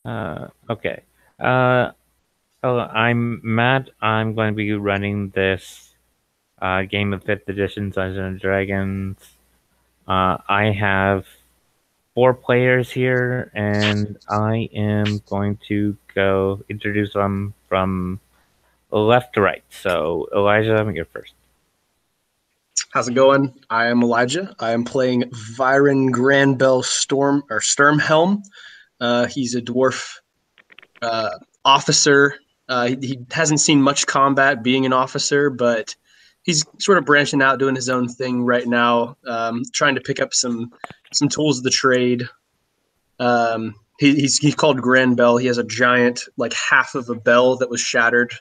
Okay. Hello, I'm Matt. I'm going to be running this game of 5th edition Dungeons and Dragons. I have 4 players here, and I am going to go introduce them from left to right. So, Elijah, you're first. How's it going? I am Elijah. I am playing Viren Granbell Sturmhelm. He's a dwarf officer. He hasn't seen much combat being an officer, but he's sort of branching out, doing his own thing right now, trying to pick up some tools of the trade. He's called Granbell. He has a giant, like half of a bell that was shattered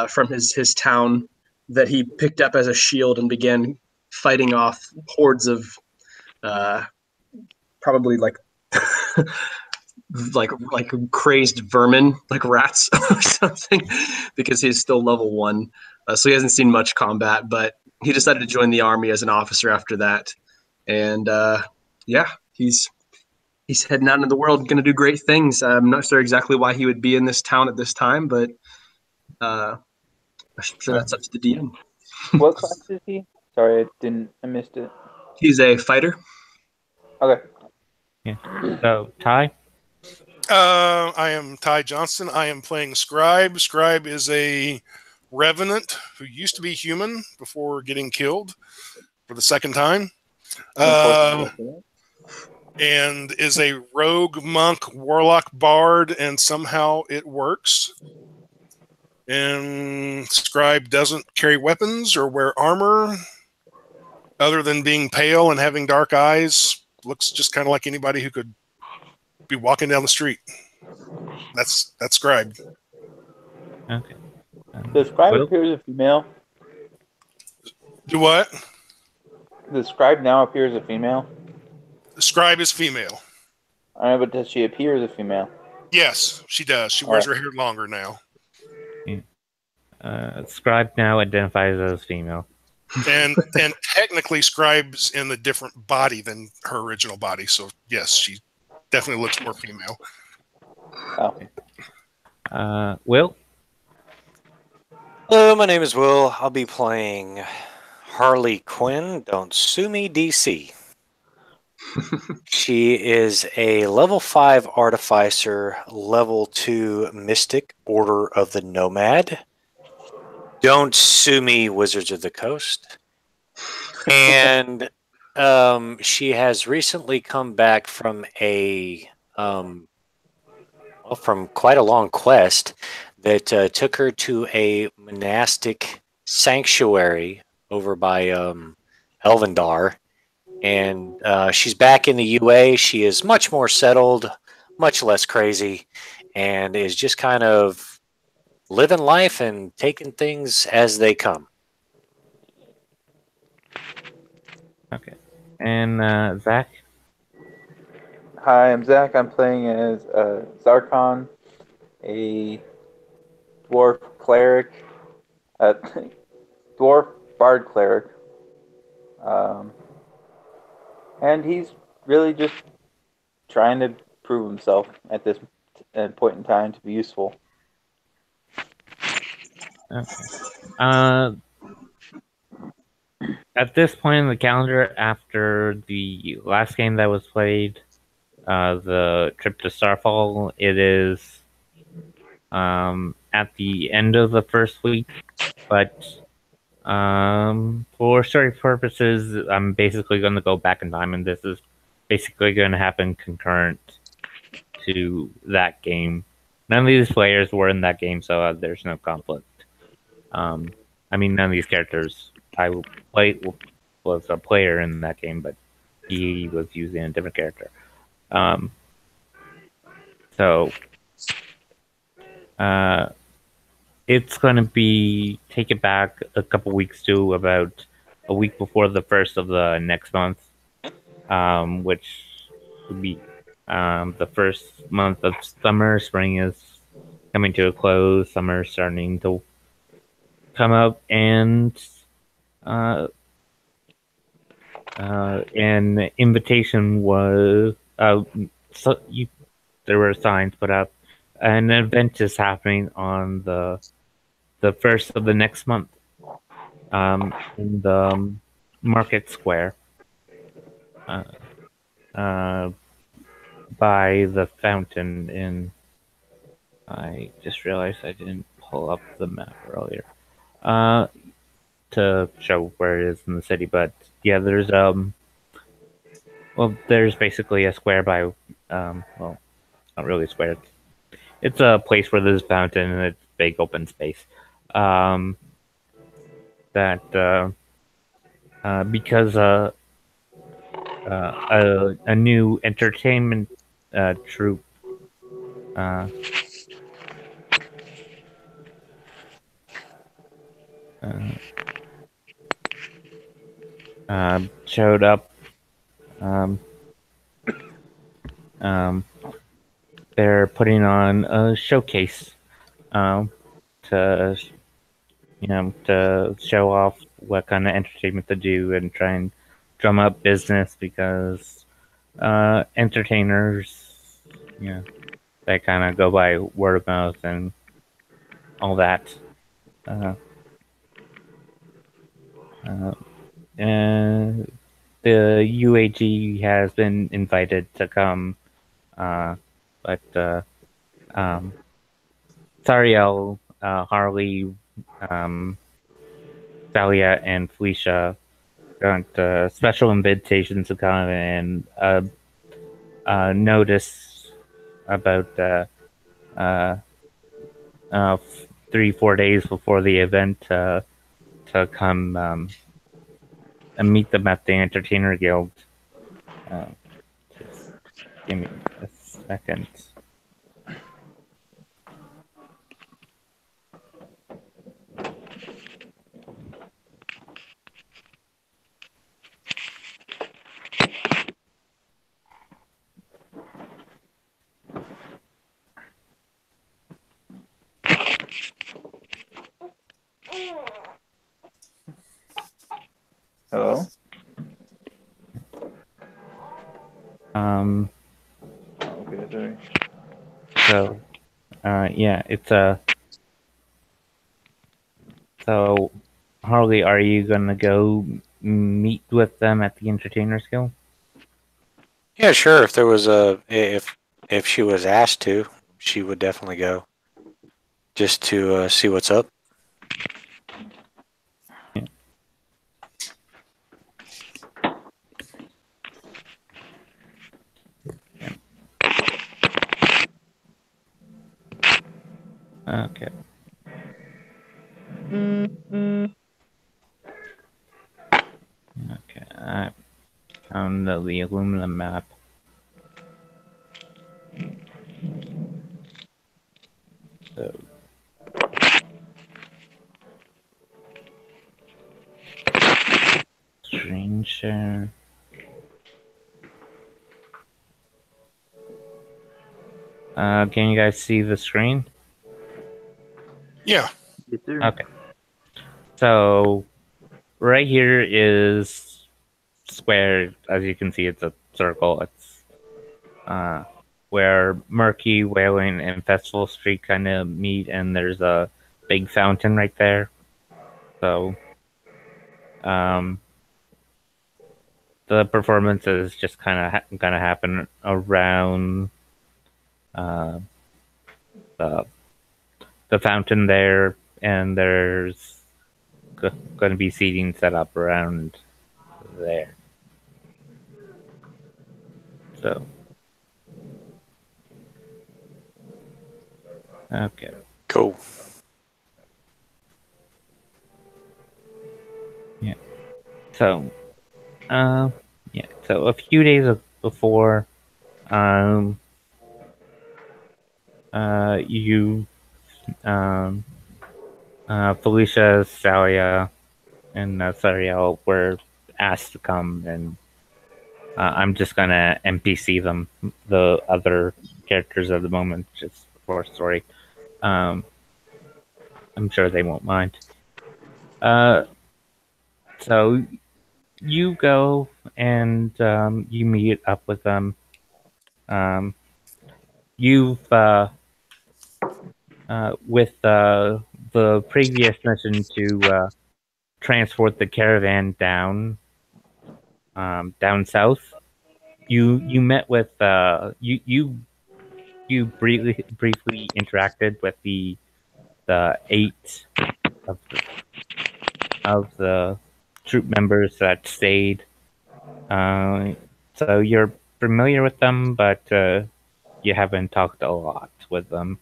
from his town that he picked up as a shield and began fighting off hordes of probably like like crazed vermin, like rats or something, because he's still level 1. So he hasn't seen much combat, but he decided to join the army as an officer after that. And yeah, he's heading out into the world, going to do great things. I'm not sure exactly why he would be in this town at this time, but I'm sure that's up to the DM. What class is he? Sorry, I missed it. He's a fighter. Okay. Yeah. So, Ty? I am Ty Johnston. I am playing Scribe. Scribe is a revenant who used to be human before getting killed for the second time. And is a rogue, monk, warlock, bard, and somehow it works. And Scribe doesn't carry weapons or wear armor other than being pale and having dark eyes. Looks just kind of like anybody who could be walking down the street. That's Scribe. Okay. Does Scribe appear as a female? Do what? The Scribe now appears as a female? The Scribe is female. I know, but does she appear as a female? Yes, she does. She wears her hair longer now. Scribe now identifies as female. And technically Scribe's in a different body than her original body, so yes, she definitely looks more female. Will? Hello, my name is Will. I'll be playing Harley Quinn. Don't sue me, DC. She is a level 5 artificer, level 2 mystic, Order of the Nomad. Don't sue me, Wizards of the Coast. And she has recently come back from from quite a long quest that took her to a monastic sanctuary over by Elvendar. And she's back in the UA. She is much more settled, much less crazy, and is just kind of living life and taking things as they come. Okay. And Zach? Hi, I'm Zach. I'm playing as Zarkon, a dwarf cleric, dwarf bard cleric. And he's really just trying to prove himself at this point in time to be useful. Okay. At this point in the calendar, after the last game that was played, the trip to Starfall, it is at the end of the first week, but for story purposes, I'm basically going to go back in time, and this is basically going to happen concurrent to that game. None of these players were in that game, so there's no conflict. I mean, none of these characters I played was a player in that game, but he was using a different character. So it's going to be take it back a couple weeks to about a week before the first of the next month, which would be the first month of summer. Spring is coming to a close. Summer is starting to come up, and an invitation was so there were signs put up. An event is happening on the first of the next month, in the market square, by the fountain in. I just realized I didn't pull up the map earlier, to show where it is in the city. But yeah, there's there's basically a square by, well, not really a square. It's a place where there's a fountain and it's big open space. That because a new entertainment troupe uh, showed up. They're putting on a showcase, to to show off what kind of entertainment to do and try and drum up business, because entertainers, they kind of go by word of mouth and all that. And the UAG has been invited to come, but Sariel, Harley, Salia, and Felicia got special invitations to come and notice about 3-4 days before the event, to come and meet them at the Entertainer Guild. Just give me a second. Hello? Okay, sorry. So, yeah, it's a. So, Harley, are you gonna go meet with them at the Entertainers Guild? Yeah, sure. If there was if she was asked to, she would definitely go, just to see what's up. Yeah. Okay. Okay, I found the Illumina map. So, screen share. Can you guys see the screen? Yeah. Yes, sir. Okay. So, right here is square. As you can see, it's a circle. It's where Murky, Whaling, and Festival Street kind of meet, and there's a big fountain right there. So, the performance is just kind of gonna happen around the fountain there, and there's going to be seating set up around there. So, okay. Cool. Yeah. So, yeah. So a few days before, you, Felicia, Salia, and Sariel were asked to come, and I'm just gonna NPC them, the other characters at the moment, just for story. I'm sure they won't mind. So you go and you meet up with them. you've with the previous mission to transport the caravan down south. You met with you briefly interacted with the 8 of the troop members that stayed. So you're familiar with them, but you haven't talked a lot with them.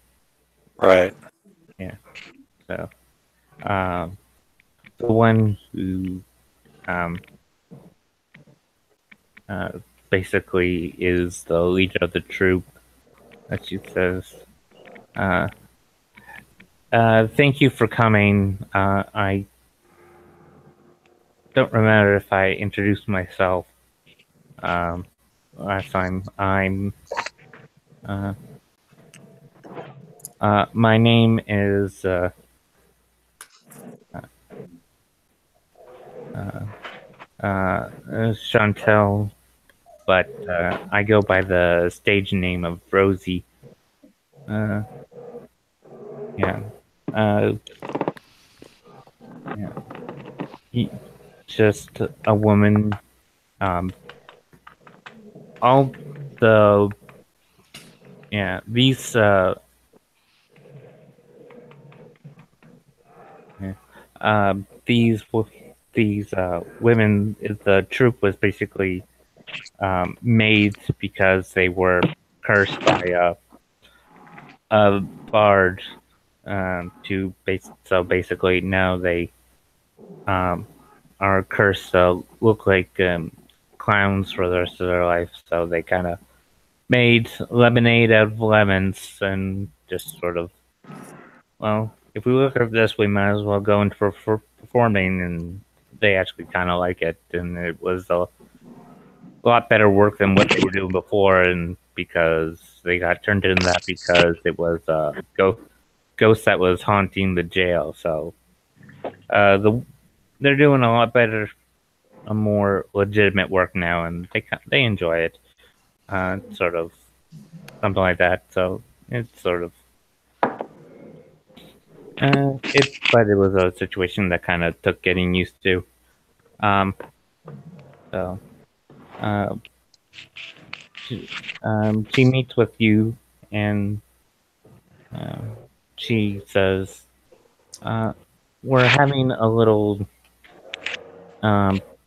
Right. Yeah. So the one who basically is the leader of the troop, that she says, thank you for coming. I don't remember if I introduced myself last time. My name is Chantel, but I go by the stage name of Rosie. Yeah. Yeah. Just a woman. All the these these women. The troop was basically made because they were cursed by a bard. So basically now they are cursed to look like clowns for the rest of their life. So they kind of made lemonade out of lemons and just sort of, well, if we look at this, we might as well go into for performing. And they actually kind of like it, and it was a lot better work than what they were doing before. And because they got turned into that because it was a ghost that was haunting the jail. So they're doing a lot better, a more legitimate work now, and they enjoy it. Sort of something like that. So it's sort of but it was a situation that kind of took getting used to. So she meets with you, and she says, "We're having a little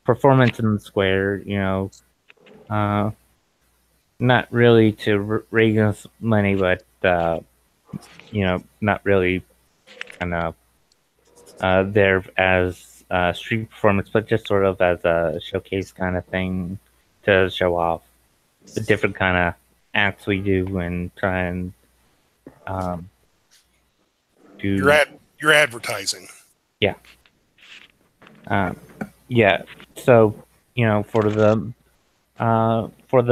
performance in the square. Not really to raise us money, but not really kind of there as street performance, but just sort of as a showcase kind of thing to show off the different kind of acts we do and try and do You're advertising. Yeah. Yeah. So for the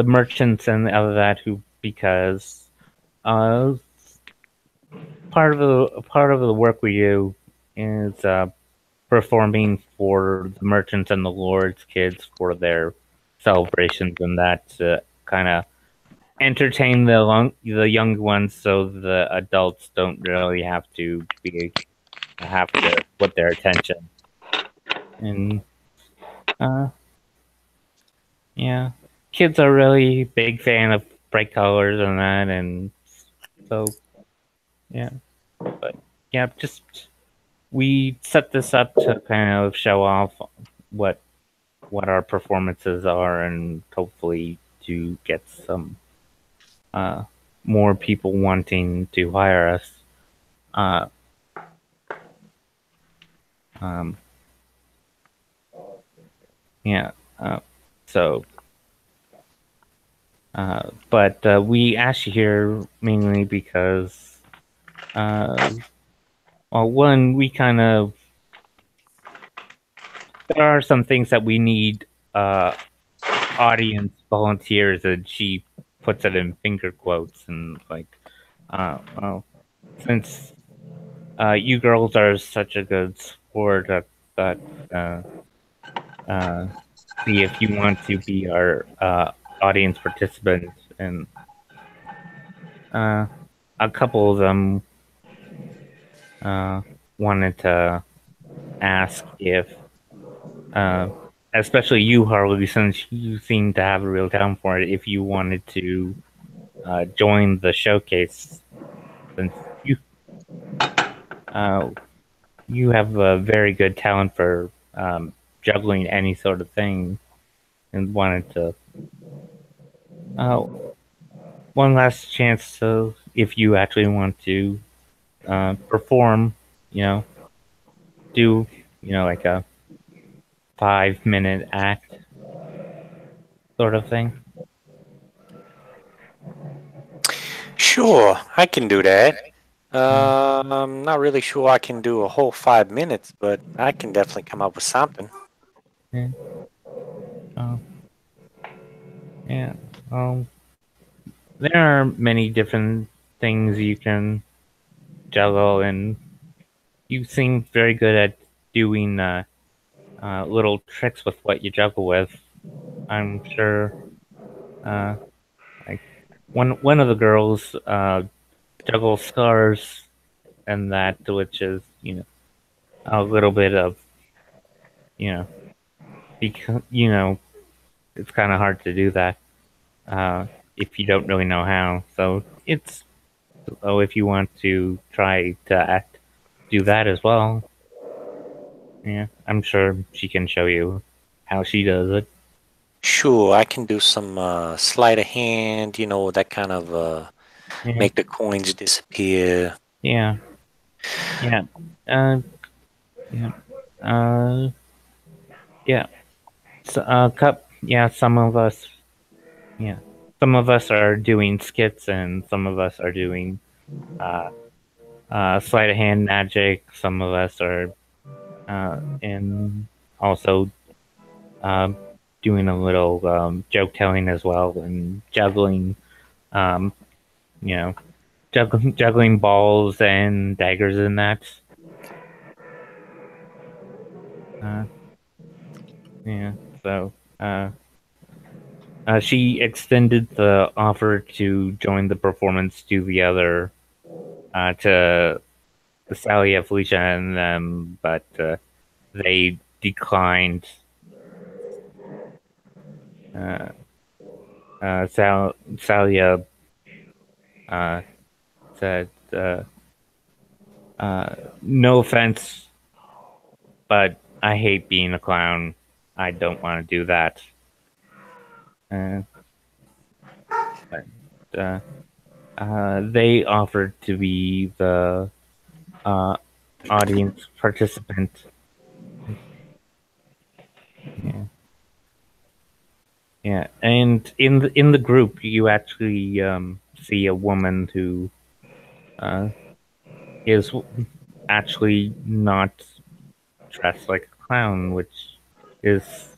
merchants and all of that, who because part of the work we do is performing for the merchants and the lords' kids for their celebrations, and that kind of entertain the young ones, so the adults don't really have to put their attention. And yeah, kids are really big fan of bright colors and that, and so yeah. But yeah, just we set this up to kind of show off what our performances are, and hopefully to get some more people wanting to hire us. Yeah. So, but we asked you here mainly because, well, one, we kind of there are some things that we need audience volunteers, and she puts it in finger quotes, and like, well, since you girls are such a good sport, that see if you want to be our audience participants. And a couple of them wanted to ask if, especially you, Harley, since you seem to have a real talent for it, if you wanted to join the showcase, since you have a very good talent for juggling any sort of thing, and wanted to one last chance to, if you actually want to perform, do like a 5-minute act sort of thing. Sure, I can do that. I'm not really sure I can do a whole 5 minutes, but I can definitely come up with something. Yeah. Yeah. There are many different things you can juggle, and you seem very good at doing little tricks with what you juggle with. I'm sure. Like one of the girls juggles scars, and that, which is a little bit of because it's kind of hard to do that if you don't really know how. So if you want to try to do that as well, yeah, I'm sure she can show you how she does it. Sure, I can do some sleight of hand, that kind of Yeah, make the coins disappear. yeah, yeah, yeah, yeah. So, yeah, some of us are doing skits, and some of us are doing sleight of hand magic. Some of us are and also doing a little joke telling as well, and juggling, um, you know, juggling balls and daggers and that. Yeah. So she extended the offer to join the performance to the other to the Salia, Felicia, and them, but they declined. Salia said, "No offense, but I hate being a clown. I don't want to do that." But they offered to be the audience participant. Yeah. Yeah, and in the group, you actually see a woman who is actually not dressed like a clown, which is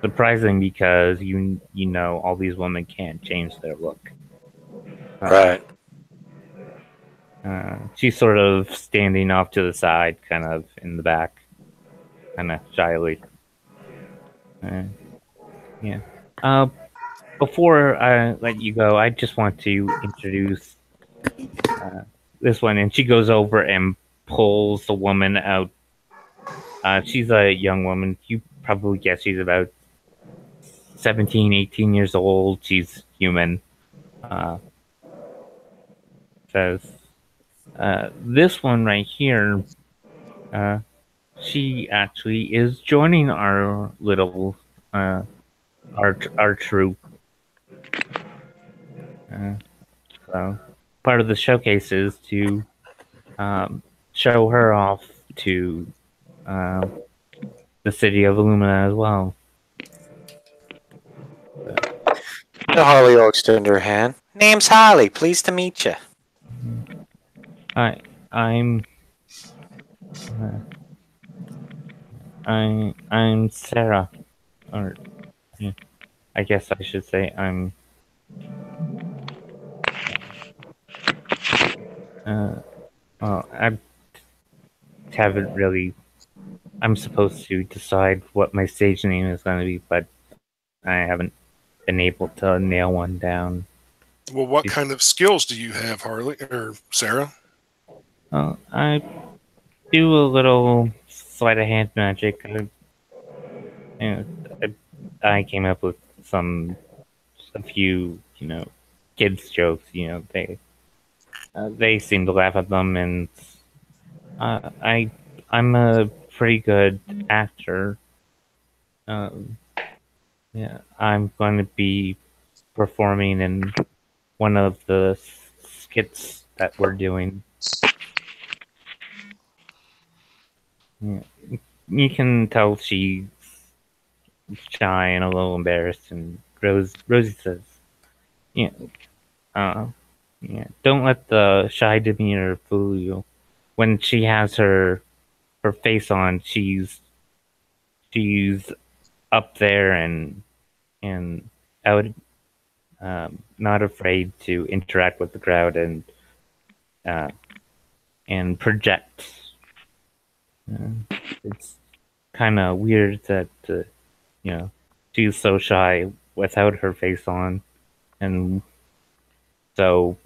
surprising because all these women can't change their look. Right. She's sort of standing off to the side, kind of in the back, kind of shyly. Yeah. Before I let you go, I just want to introduce this one, and she goes over and pulls the woman out. She's a young woman. You probably guess she's about 17, 18 years old. She's human. Says, this one right here, she actually is joining our little, our troupe. So part of the showcase is to show her off to the city of Illumina as well. The Harley will extend her hand. Name's Harley. Pleased to meet you. I'm Sarah, or yeah, I guess I should say I'm. Well, I haven't really. I'm supposed to decide what my stage name is going to be, but I haven't been able to nail one down. Well, what kind of skills do you have, Harley or Sarah? I do a little sleight of hand magic. You know, I came up with a few, kids jokes. They seem to laugh at them, and I'm a pretty good actor. Yeah, I'm going to be performing in one of the skits that we're doing. Yeah. You can tell she's shy and a little embarrassed, and Rosie says, "Yeah, yeah, don't let the shy demeanor fool you. When she has her face on, she's up there and out, not afraid to interact with the crowd and project. It's kind of weird that she's so shy without her face on, and so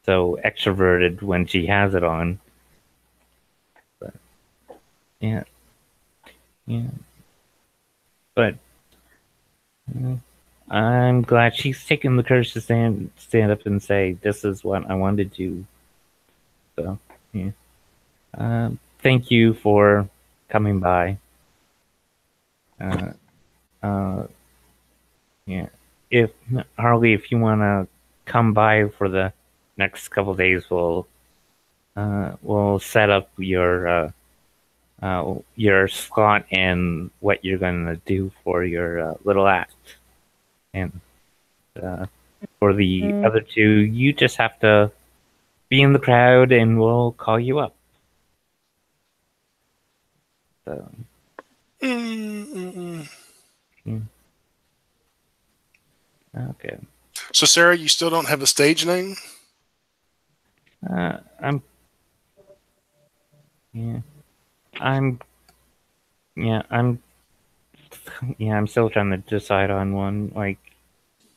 extroverted when she has it on. But yeah, but I'm glad she's taken the courage to stand up and say, "This is what I wanted to do." So yeah, thank you for coming by. Yeah, if Harley, if you want to come by for the next couple days, we'll set up your slot and what you're gonna do for your little act. And for the other two, you just have to be in the crowd, and we'll call you up. So. Okay. So, Sarah, you still don't have a stage name? I'm still trying to decide on one. Like,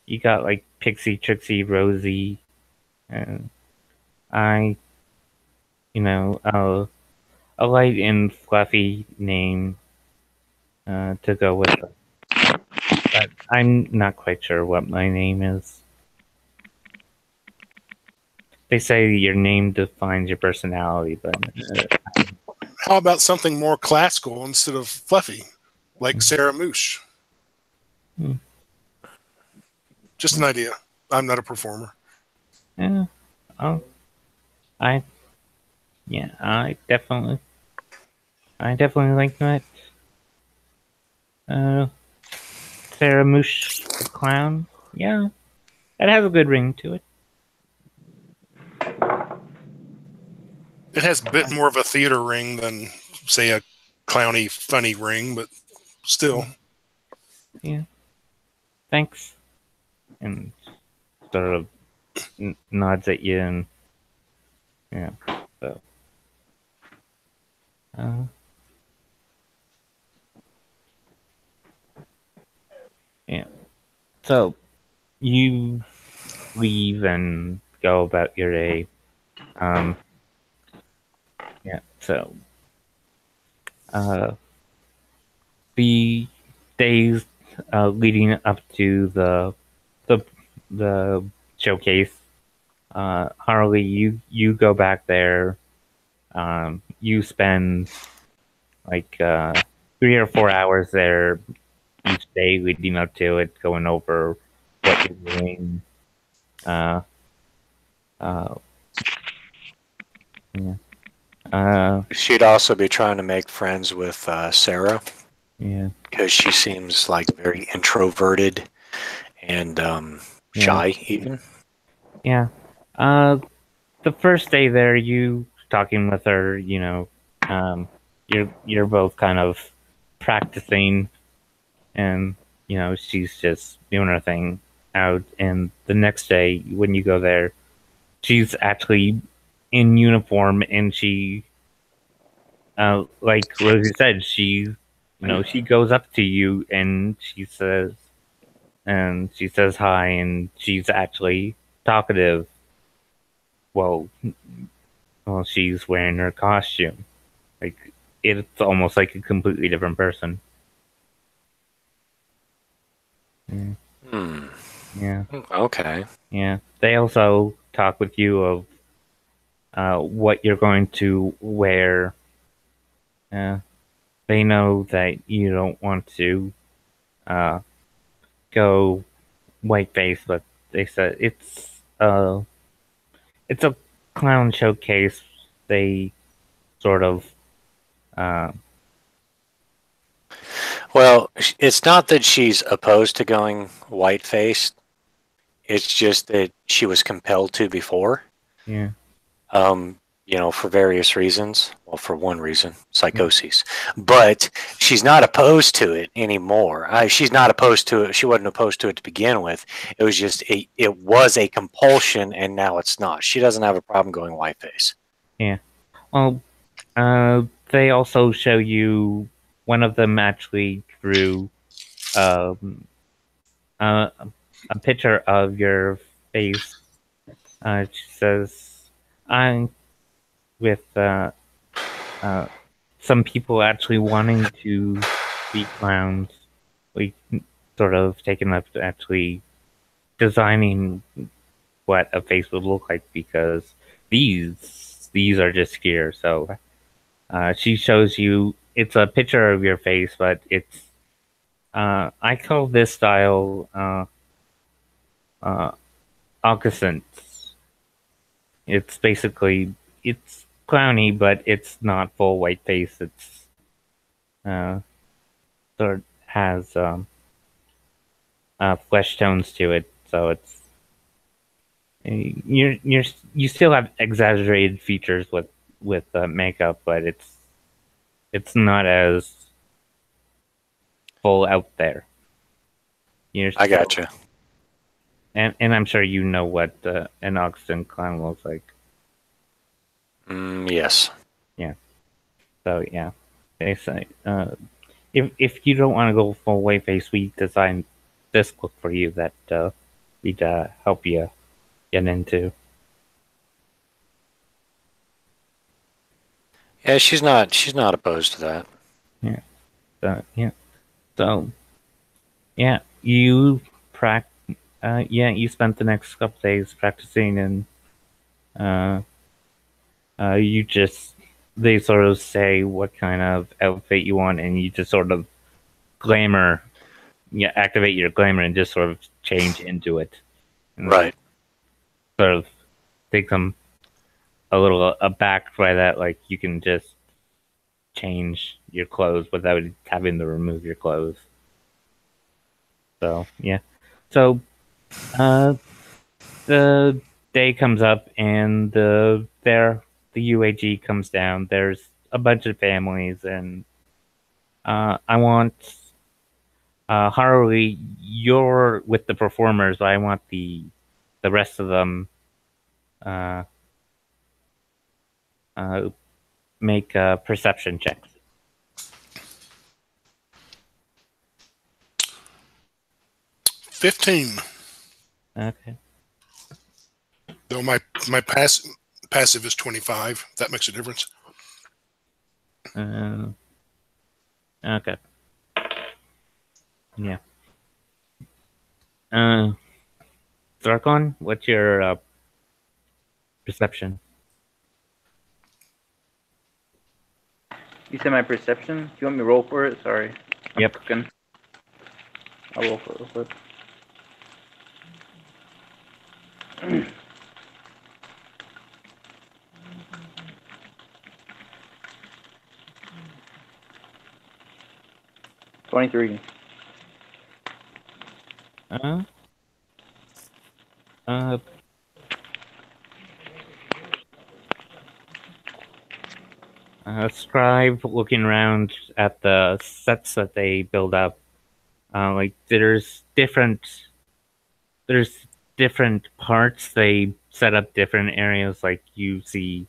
you got like Pixie, Trixie, Rosie, and a light and fluffy name to go with it. But I'm not quite sure what my name is. They say your name defines your personality, but how about something more classical instead of fluffy, like Sarah Moosh? Just an idea. I'm not a performer. Yeah. I definitely like that. Sarah Moosh the Clown. Yeah, that has a good ring to it. It has a bit more of a theater ring than, say, a clowny, funny ring, but still. Yeah. Thanks. And sort of nods at you, and yeah. So. Yeah. So you leave and go about your day. Yeah. So the days leading up to the showcase, Harley, you go back there. You spend like 3 or 4 hours there each day leading up to it, going over what you're doing. She'd also be trying to make friends with Sarah. Yeah. Because she seems like very introverted and shy, even. Yeah. The first day there, you talking with her, you're both kind of practicing, and she's just doing her thing out. And the next day, when you go there, she's actually in uniform, and she, like Rosie said, she goes up to you and she says, and she says hi, and she's actually talkative. Well, she's wearing her costume. Like, it's almost like a completely different person. Yeah. Hmm. Yeah. Okay. Yeah. They also talk with you of what you're going to wear. They know that you don't want to uh, go white face, but they said it's a clown showcase. They sort of uh, Well, it's not that she's opposed to going white faced. It's just that she was compelled to before. yeah. For various reasons. Well, for one reason, psychoses. But she's not opposed to it anymore. She's not opposed to it. She wasn't opposed to it to begin with. It was just it was a compulsion, and now it's not. She doesn't have a problem going white face. Yeah. Well, they also show you one of them actually drew um, a picture of your face. She says, "I'm with some people actually wanting to be clowns. We sort of taken up to actually designing what a face would look like because these are just here." So she shows you. It's a picture of your face, but it's I call this style uh, Augustance. It's basically it's clowny, but it's not full white face. It's sort of has flesh tones to it, so it's you still have exaggerated features with makeup, but it's not as full out there. I gotcha. And I'm sure you know what an Augustin clown looks like. Yes. Yeah. So yeah, they say if you don't want to go full white face, we designed this look for you that we'd help you get into. Yeah, she's not opposed to that. Yeah. So yeah. So yeah, you you spent the next couple days practicing, and you just they sort of say what kind of outfit you want, and you just sort of glamour, activate your glamour and just sort of change into it. And Right. sort of take them a little aback by that, like you can just change your clothes without having to remove your clothes. So yeah. So the day comes up and the UAG comes down. There's a bunch of families, and I want Harley, you're with the performers, but I want the rest of them uh, make perception checks. 15. Okay. Though my passive is 25. That makes a difference. Okay. Yeah. Zarkon, what's your perception? You said my perception? Do you want me to roll for it? Sorry. Yep. Cooking. I'll roll for it real quick. $23. Uh, Scribe looking around at the sets that they build up. Like there's different parts. They set up different areas. Like you see,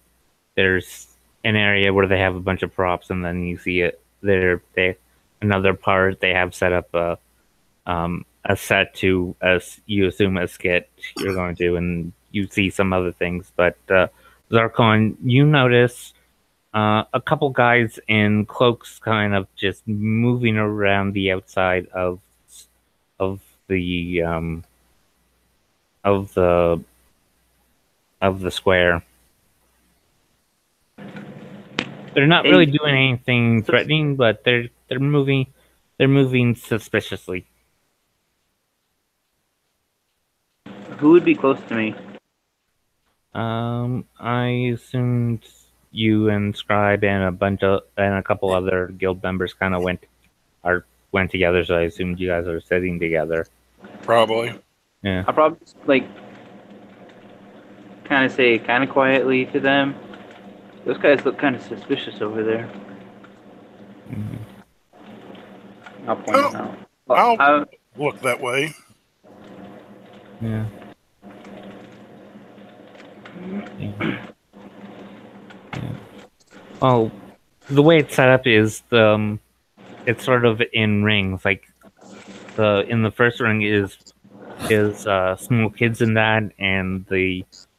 there's an area where they have a bunch of props, and then you see it there. Another part they have set up set to, as you assume, a skit you're going to do, and you see some other things. But Zarkon, you notice a couple guys in cloaks kind of just moving around the outside of the of the of the square. They're not really doing anything threatening, but they're moving suspiciously. Who would be close to me? I assumed you and Scribe and a couple other guild members kind of went together, so I assumed you guys are sitting together. Probably. Yeah. I'll probably just, like, kind of say kind of quietly to them, those guys look kind of suspicious over there. Mm-hmm. I'll point them out. I'll look that way. Yeah. Yeah. Well, the way it's set up is it's sort of in rings. Like in the first ring is small kids in that, and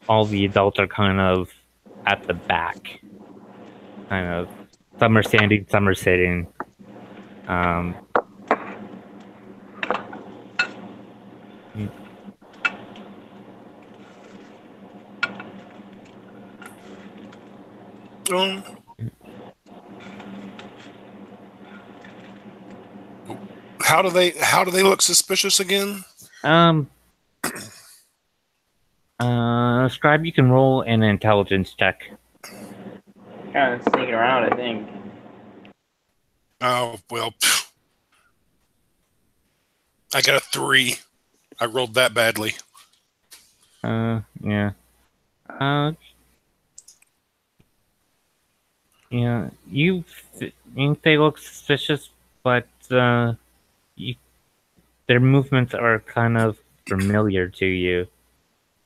all the adults are kind of at the back. Kind of, some are standing, some are sitting. How do they look suspicious again? Scribe, you can roll an intelligence check. Kind of sneaking around, I think. Oh, well, I got a 3. I rolled that badly. Yeah. Yeah, you think they look suspicious, but their movements are kind of familiar to you,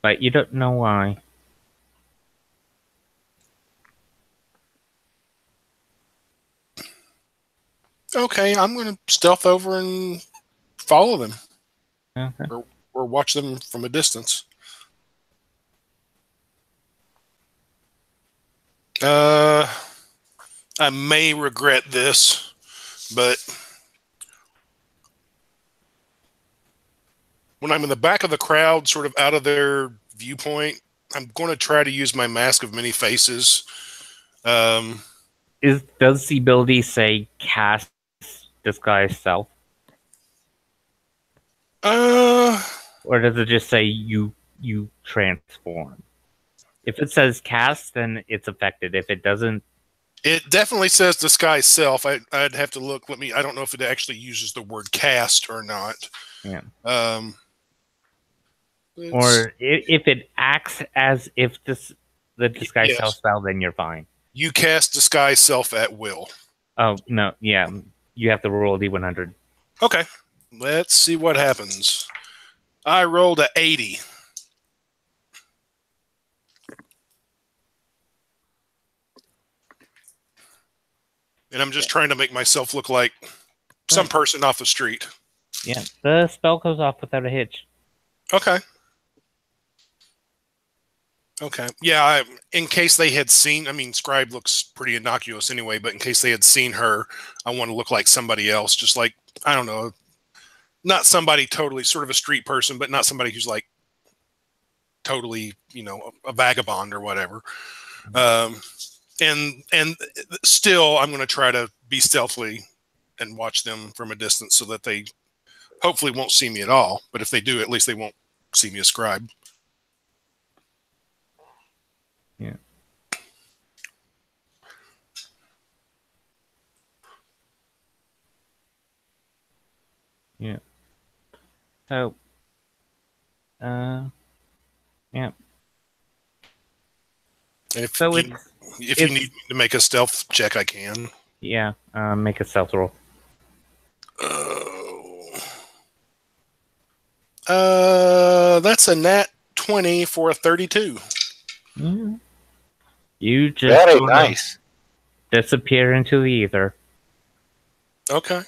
but you don't know why. Okay, I'm going to stealth over and follow them. Okay. Or watch them from a distance. I may regret this, but when I'm in the back of the crowd, sort of out of their viewpoint, I'm going to try to use my mask of many faces. Does the ability say cast disguise self? Or does it just say you transform? If it says cast, then it's affected. If it doesn't, it definitely says disguise self. I'd have to look. I don't know if it actually uses the word cast or not. Yeah. Or if it acts as if the disguise self spell, then you're fine. You cast disguise self at will. Oh no, yeah, you have to roll a d100. Okay, let's see what happens. I rolled a 80. And I'm just trying to make myself look like some person off the street. Yeah, the spell goes off without a hitch. Okay. Okay. Yeah, in case they had seen, Scribe looks pretty innocuous anyway, but in case they had seen her, I want to look like somebody else. Just like, I don't know, not somebody totally sort of a street person, but not somebody who's like totally, a vagabond or whatever. And still, I'm going to try to be stealthily and watch them from a distance so that they hopefully won't see me at all. But if they do, at least they won't see me as Scribe. Yeah. Yeah. So, yeah. And if you need to make a stealth check, I can. Yeah, make a stealth roll. That's a nat 20 for a 32. Mm-hmm. You just very nice. Disappear into the ether. Okay.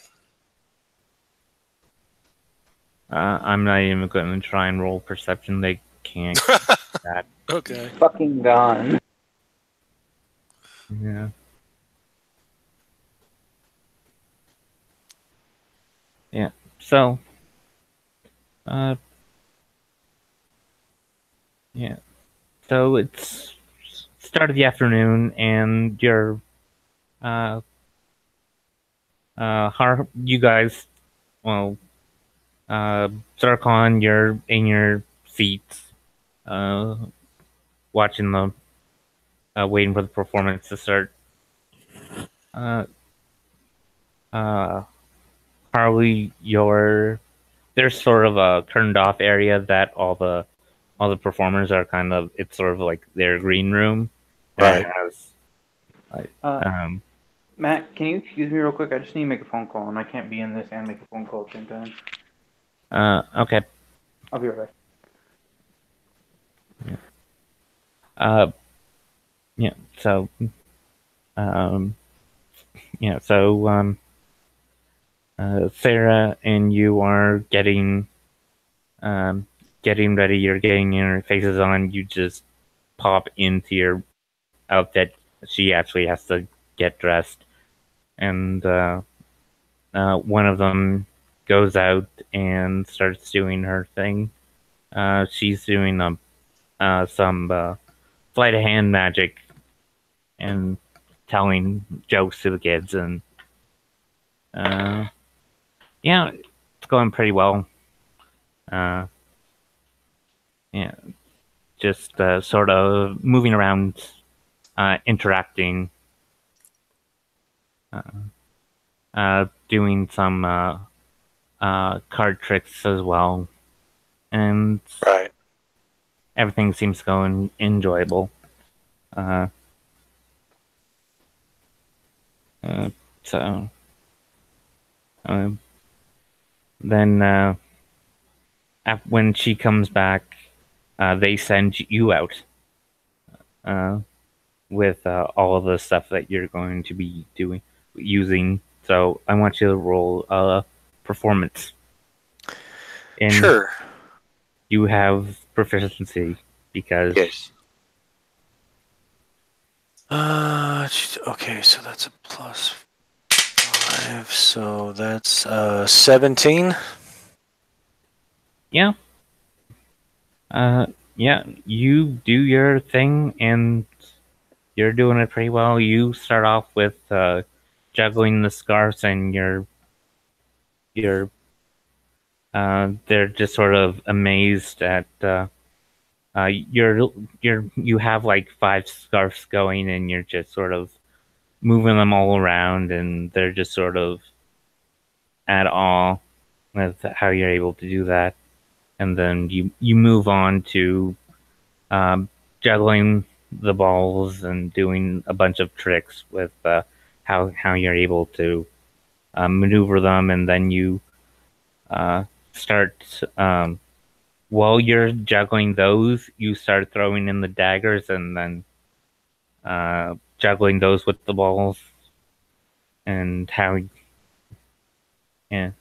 I'm not even going to try and roll perception. They can't. That. Okay. Fucking gone. Yeah. Yeah. So. Yeah. So it's start of the afternoon, and you guys, well, Zarkon, you're in your seats, uh, watching waiting for the performance to start. Uh, uh, Harley, there's sort of a curtained off area that all the performers are kind of, it's sort of like their green room. And Right. it has, like, Matt, can you excuse me real quick? I just need to make a phone call, and I can't be in this and make a phone call at the same time. okay. I'll be right back. Yeah. So, yeah. So, Sarah and you are getting ready. You're getting your faces on. You just pop into your outfit. She actually has to get dressed, and one of them goes out and starts doing her thing. She's doing some sleight of hand magic and telling jokes to the kids, and yeah, it's going pretty well. Yeah, just sort of moving around, interacting, doing some card tricks as well, and Right. everything seems going enjoyable. So then when she comes back, they send you out with all of the stuff that you're going to be using. So I want you to roll performance. And Sure. you have proficiency because Yes. Okay, so that's a +5, so that's 17. yeah, yeah, you do your thing and you're doing it pretty well. You start off with juggling the scarves, and they're just sort of amazed at you have like 5 scarves going, and you're just sort of moving them all around, and they're just sort of at awe with how you're able to do that. And then you move on to juggling the balls and doing a bunch of tricks with how you're able to maneuver them, and then you start while you're juggling those, you start throwing in the daggers, and then juggling those with the balls, and how yeah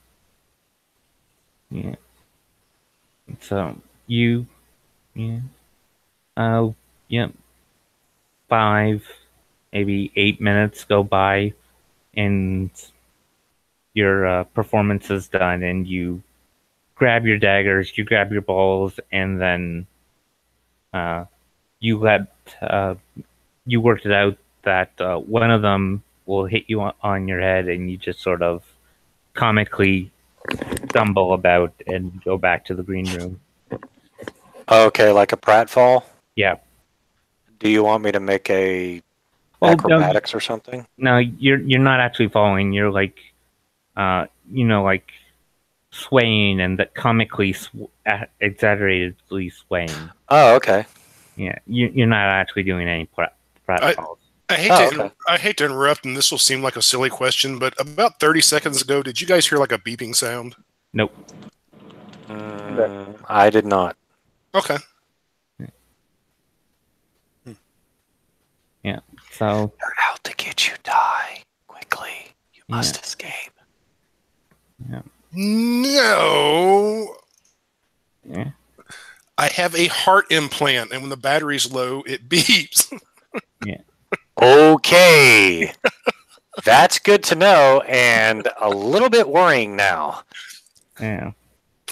yeah. So you yeah yeah 5 maybe 8 minutes go by, and your performance is done, and you grab your daggers, you grab your balls, and then you let you worked it out that one of them will hit you on your head, and you just sort of comically stumble about and go back to the green room. Okay, like a pratfall. Yeah. Do you want me to make a Well, acrobatics or something? No, you're not actually falling. You're like, like swaying, and that comically exaggeratedly swaying. Oh, okay. Yeah, you're not actually doing any pratfalls. I hate to interrupt, and this will seem like a silly question, but about 30 seconds ago, did you guys hear like a beeping sound? Nope. I did not. Okay. Yeah. So they're out to get you. Die quickly. You must escape. Yeah. No. Yeah. I have a heart implant, and when the battery's low, it beeps. Yeah. Okay. That's good to know, and a little bit worrying now. Yeah.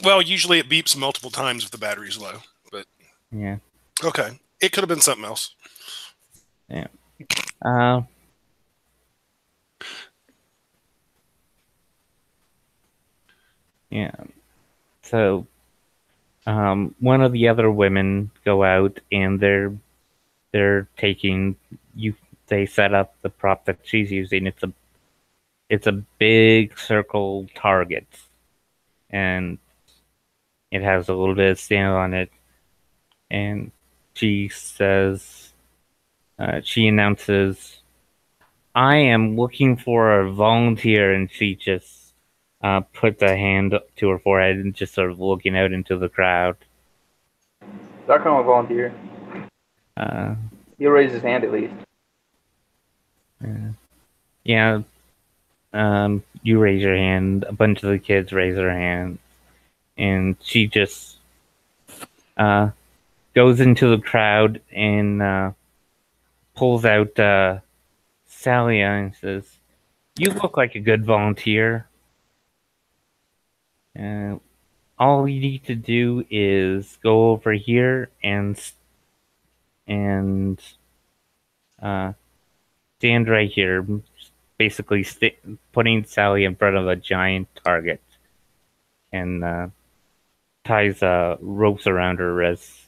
Well, usually it beeps multiple times if the battery's low, but Yeah. okay. It could have been something else. Yeah. Yeah. So, one of the other women go out and they're taking you. They set up the prop that she's using. It's a big circle target, and it has a little bit of sand on it. And she says, she announces, "I am looking for a volunteer," and she just puts a hand to her forehead and just sort of looking out into the crowd. I'll come a volunteer. Uh, He'll raise his hand at least. yeah. You raise your hand. A bunch of the kids raise their hand, and she just goes into the crowd and pulls out Salia and says, "You look like a good volunteer. All you need to do is go over here and stand right here." Basically, putting Sally in front of a giant target and ties ropes around her wrists.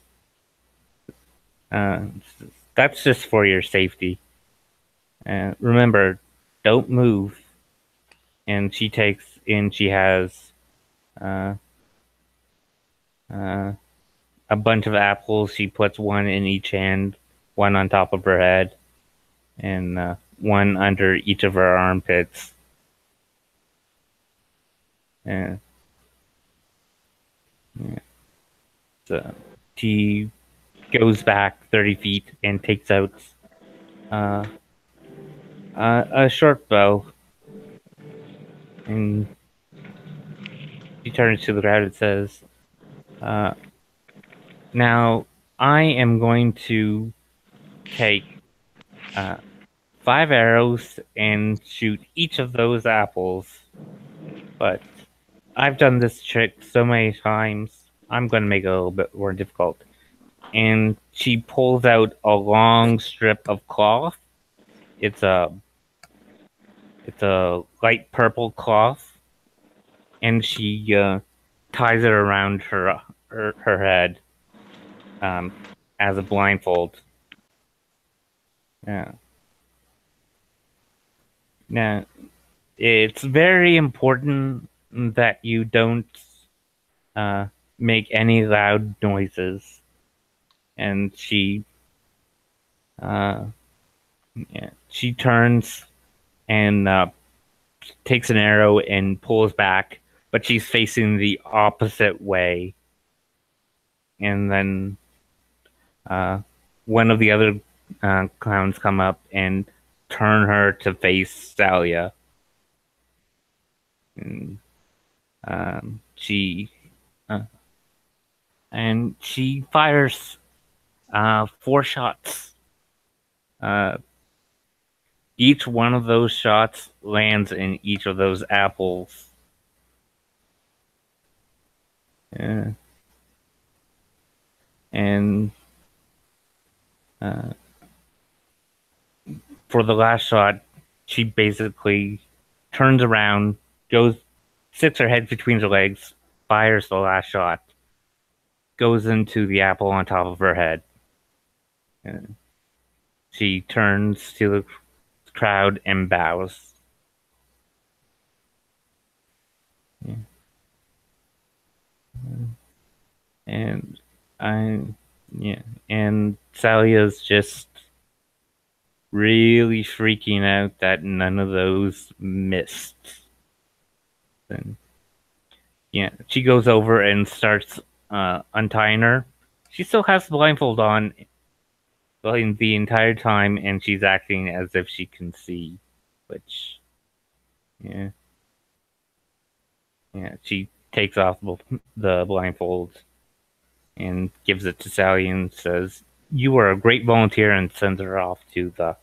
That's just for your safety. Remember, don't move. And she has uh, uh, a bunch of apples. She puts one in each hand, one on top of her head, and one under each of her armpits. Yeah. So she goes back 30 feet and takes out a short bow. And she turns to the crowd and says, "Now, I am going to take 5 arrows and shoot each of those apples. But I've done this trick so many times, I'm going to make it a little bit more difficult." And she pulls out a long strip of cloth. It's a light purple cloth, and she ties it around her head as a blindfold. Yeah. Now, it's very important that you don't make any loud noises. And she turns and takes an arrow and pulls back, but she's facing the opposite way. And then one of the other clowns come up and turn her to face Salia. And she fires 4 shots. Each one of those shots lands in each of those apples. Yeah. And for the last shot, she basically turns around, sits her head between her legs, fires the last shot, goes into the apple on top of her head. And she turns to the crowd and bows. Yeah. And and Salia's just really freaking out that none of those missed. Then, she goes over and starts untying her. She still has the blindfold on the entire time, and she's acting as if she can see, which, she takes off the blindfold and gives it to Sally and says, "You are a great volunteer," and sends her off to the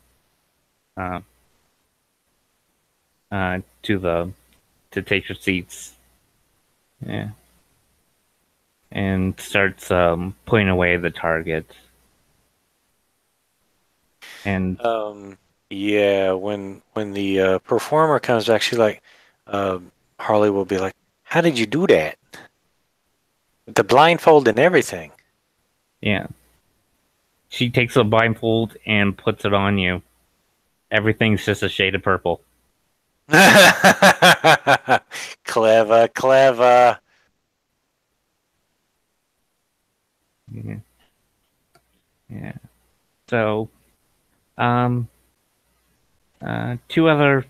to take her seats. Yeah, and starts putting away the target. And yeah, when the performer comes back, she's like, Harley will be like, "How did you do that? With the blindfold and everything." yeah, she takes a blindfold and puts it on you. Everything's just a shade of purple. Clever, clever. Yeah. Yeah. So, um, two other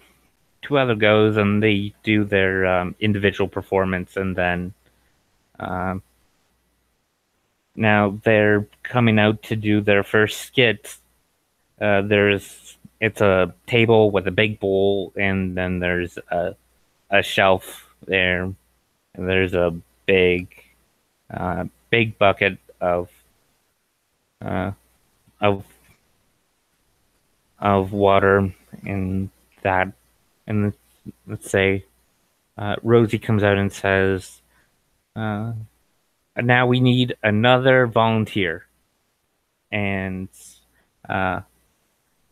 goes, and they do their individual performance, and then um, now they're coming out to do their first skit. It's a table with a big bowl, and then there's a shelf there, and there's a big big bucket uh, of water in that. And let's say Rosie comes out and says, "Now we need another volunteer." And uh,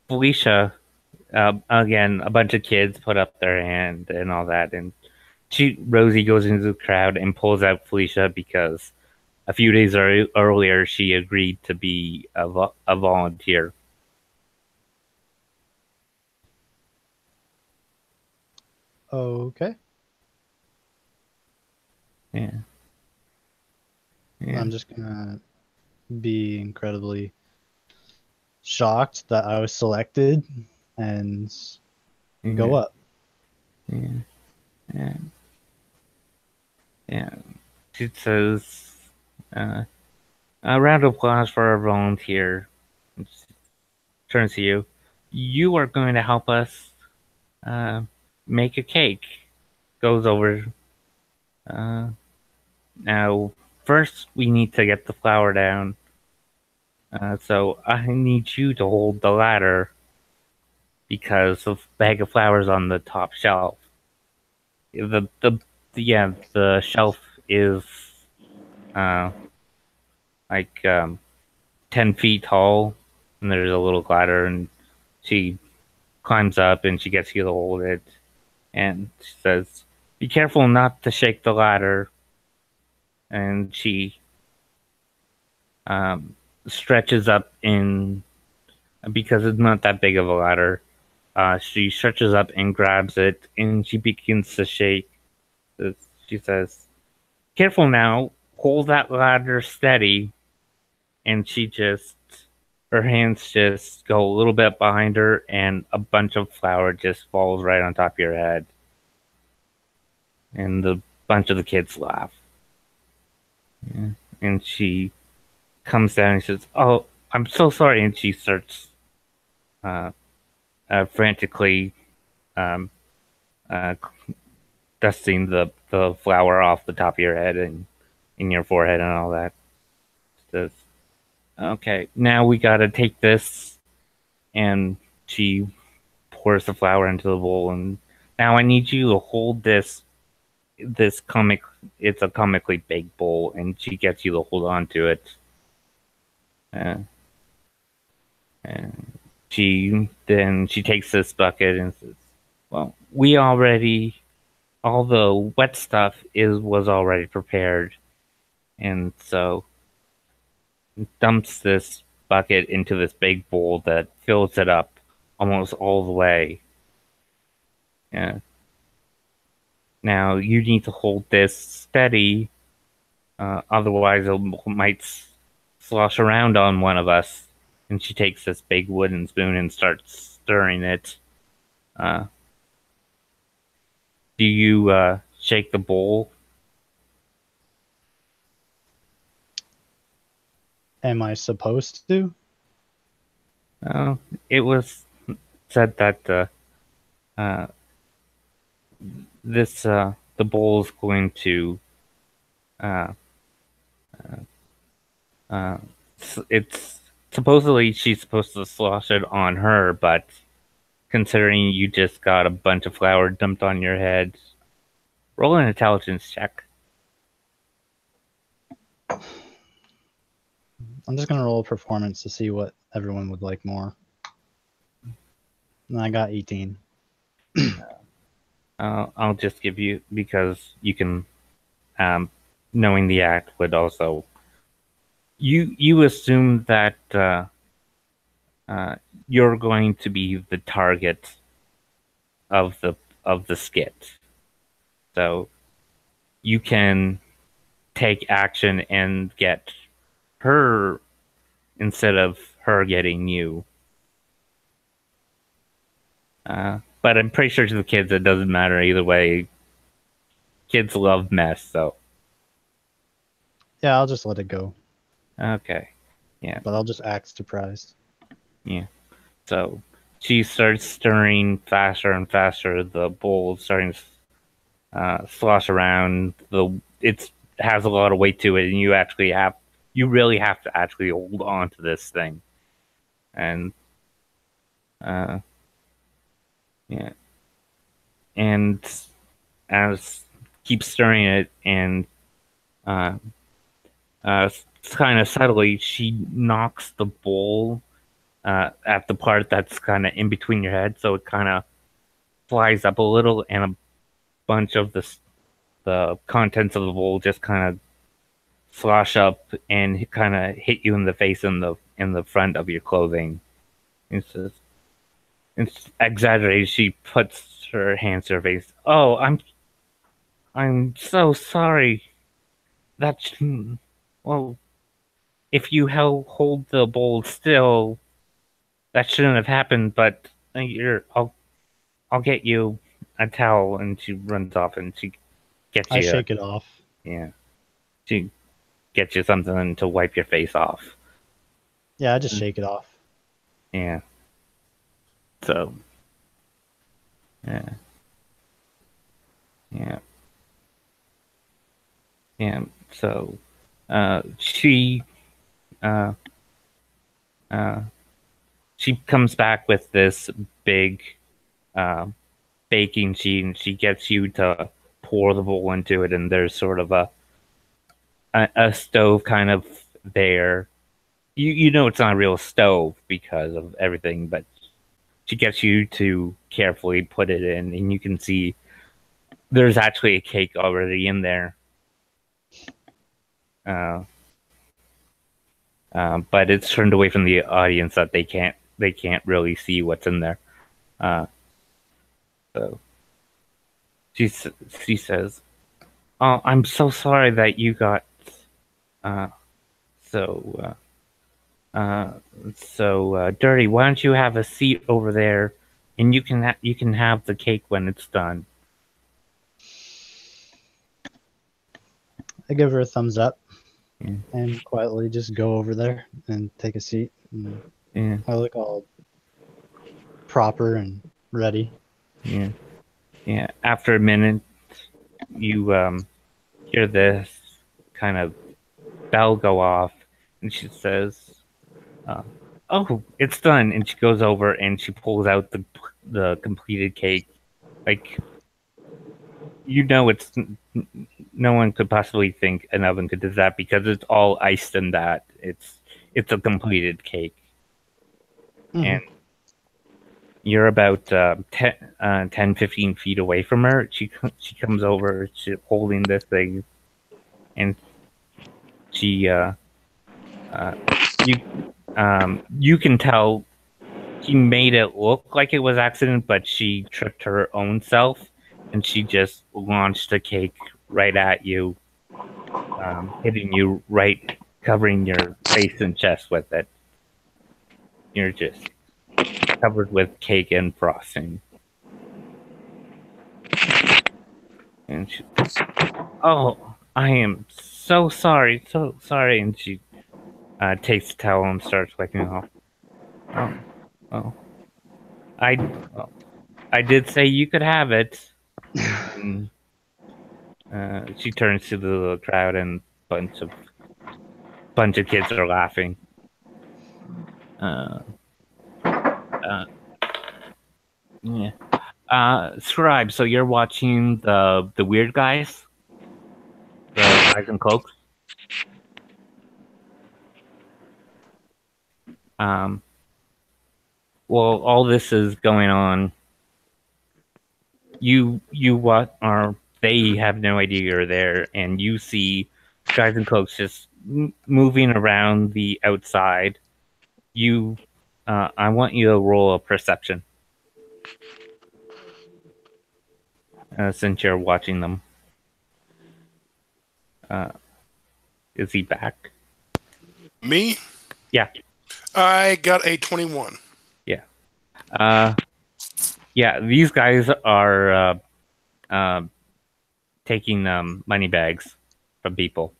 Felicia, again, a bunch of kids put up their hand and all that, and Rosie goes into the crowd and pulls out Felicia because a few days earlier she agreed to be a volunteer. Okay. Yeah. Yeah. I'm just gonna be incredibly shocked that I was selected and go up. Yeah. Yeah. Yeah. She says, a round of applause for our volunteer. And she turns to you. You are going to help us make a cake. Goes over. Now, first, we need to get the flour down. So I need you to hold the ladder because the bag of flour is on the top shelf. The shelf is like 10 feet tall, and there's a little ladder, and she climbs up and she gets you to hold it, and she says, "Be careful not to shake the ladder." And she stretches up in, because it's not that big of a ladder. She stretches up and grabs it, and she begins to shake. She says, "Careful now, hold that ladder steady." And her hands just go a little bit behind her, and a bunch of flour just falls right on top of your head. And a bunch of the kids laugh. Yeah. And she comes down and says, "Oh, I'm so sorry." And she starts frantically um, uh, dusting the flour off the top of your head and in your forehead and all that. She says, "Okay, now we gotta take this." And she pours the flour into the bowl, and now I need you to hold this comic. It's a comically big bowl, and she gets you to hold on to it. And she takes this bucket and says, "Well, all the wet stuff was already prepared," and so dumps this bucket into this big bowl that fills it up almost all the way. Yeah. Now you need to hold this steady, otherwise it might slosh around on one of us. And she takes this big wooden spoon and starts stirring it. Do you shake the bowl? Am I supposed to? It was said that the bowl is going to Uh, it's supposedly she's supposed to slosh it on her, but considering you just got a bunch of flour dumped on your head, roll an intelligence check. I'm just gonna roll a performance to see what everyone would like more. And I got 18. I'll just give you, because you can, knowing the act would also. You assume that you're going to be the target of the skit, so you can take action and get her instead of her getting you. But I'm pretty sure to the kids it doesn't matter either way. Kids love mess, so Yeah, I'll just let it go. okay. Yeah. But I'll just act surprised. Yeah. So she starts stirring faster and faster. The bowl is starting to slosh around. It has a lot of weight to it, and you really have to actually hold on to this thing. And yeah. And as keep stirring it, and kind of subtly, she knocks the bowl at the part that's kind of in between your head, so it kind of flies up a little, and a bunch of the contents of the bowl just kind of slosh up and kind of hit you in the face in the front of your clothing. It's exaggerated. She puts her hands to her face. Oh, I'm so sorry. That's well. If you hold the bowl still, that shouldn't have happened. But I'll get you a towel, and she runs off, and she gets you. I shake it off. Yeah, she gets you something to wipe your face off. Yeah, I just shake it off. Yeah. So. Yeah. Yeah. Yeah. So, she comes back with this big baking sheet, and she gets you to pour the bowl into it, and there's sort of a stove kind of there. You know it's not a real stove because of everything, but she gets you to carefully put it in, and you can see there's actually a cake already in there. But it's turned away from the audience that they can't really see what's in there. So she says, "Oh, I'm so sorry that you got so dirty. Why don't you have a seat over there, and you can have the cake when it's done." I give her a thumbs up and quietly just go over there and take a seat. And I look all proper and ready. Yeah. Yeah. After a minute, you hear this kind of bell go off, and she says, "Oh, it's done." And she goes over and she pulls out the completed cake. Like, it's no one could possibly think an oven could do that because it's all iced in that. It's a completed cake. And you're about 10, 15 feet away from her. She comes over, she's holding this thing, and she you can tell she made it look like it was accident, but she tripped her own self, and she just launched the cake right at you, hitting you right, covering your face and chest with it. You're just covered with cake and frosting. And she, "Oh, I am so sorry, so sorry." And she takes the towel and starts wiping it off. I did say you could have it. And, she turns to the crowd, and a bunch of bunch of kids are laughing. Yeah. Scribe, so you're watching the weird guys? The guys in cloaks? Well, all this is going on. They have no idea you're there, and you see guys in cloaks just moving around the outside. I want you to roll a perception. Since you're watching them. Is he back? Me? Yeah. I got a 21. Yeah. Yeah, these guys are taking money bags from people.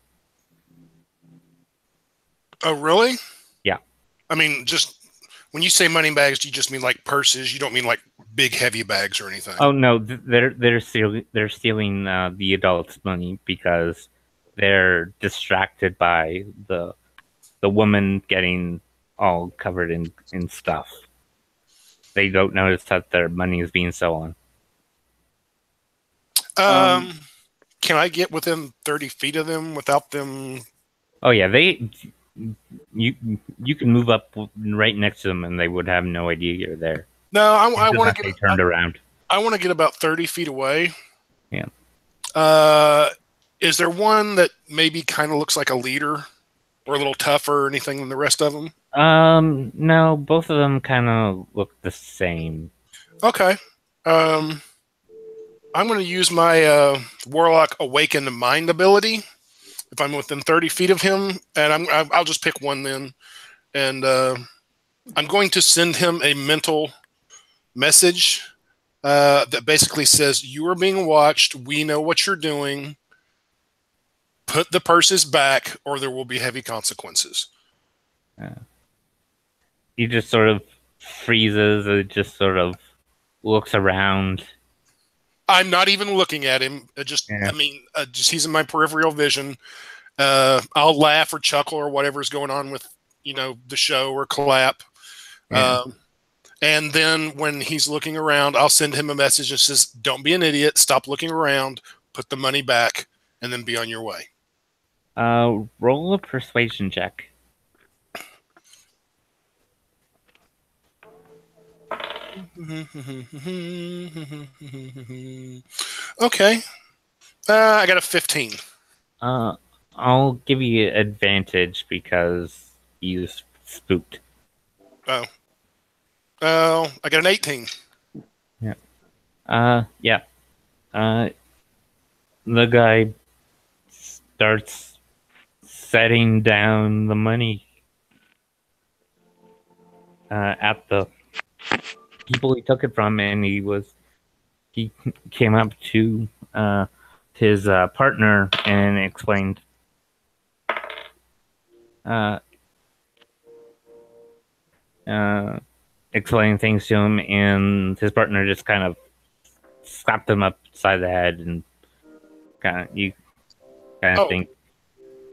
Oh, really? Yeah. I mean, just when you say money bags, do you just mean like purses? You don't mean like big heavy bags or anything? Oh no, they're stealing the adults' money because they're distracted by the woman getting all covered in stuff. They don't notice that their money is being stolen. Can I get within 30 feet of them without them? Oh yeah, you can move up right next to them and they would have no idea you're there. No, I want to get turned around. I want to get about 30 feet away. Yeah. Is there one that maybe kind of looks like a leader or a little tougher or anything than the rest of them? No, both of them kind of look the same. Okay. I'm going to use my Warlock Awakened Mind ability if I'm within 30 feet of him, and I'll just pick one then. And I'm going to send him a mental message that basically says, "You are being watched. We know what you're doing. Put the purses back, or there will be heavy consequences." He just sort of freezes and just sort of looks around. I'm not even looking at him. Just he's in my peripheral vision. I'll laugh or chuckle or whatever's going on with, the show or clap. Yeah. And then when he's looking around, I'll send him a message that says, "Don't be an idiot. Stop looking around. Put the money back, and then be on your way." Roll a persuasion check. Okay. I got a 15. I'll give you advantage because he's spooked. Oh, I got an 18. Yeah. Yeah. The guy starts setting down the money at the people he took it from, and he came up to his partner and explained explaining things to him, and his partner just kind of slapped him upside the head and you think.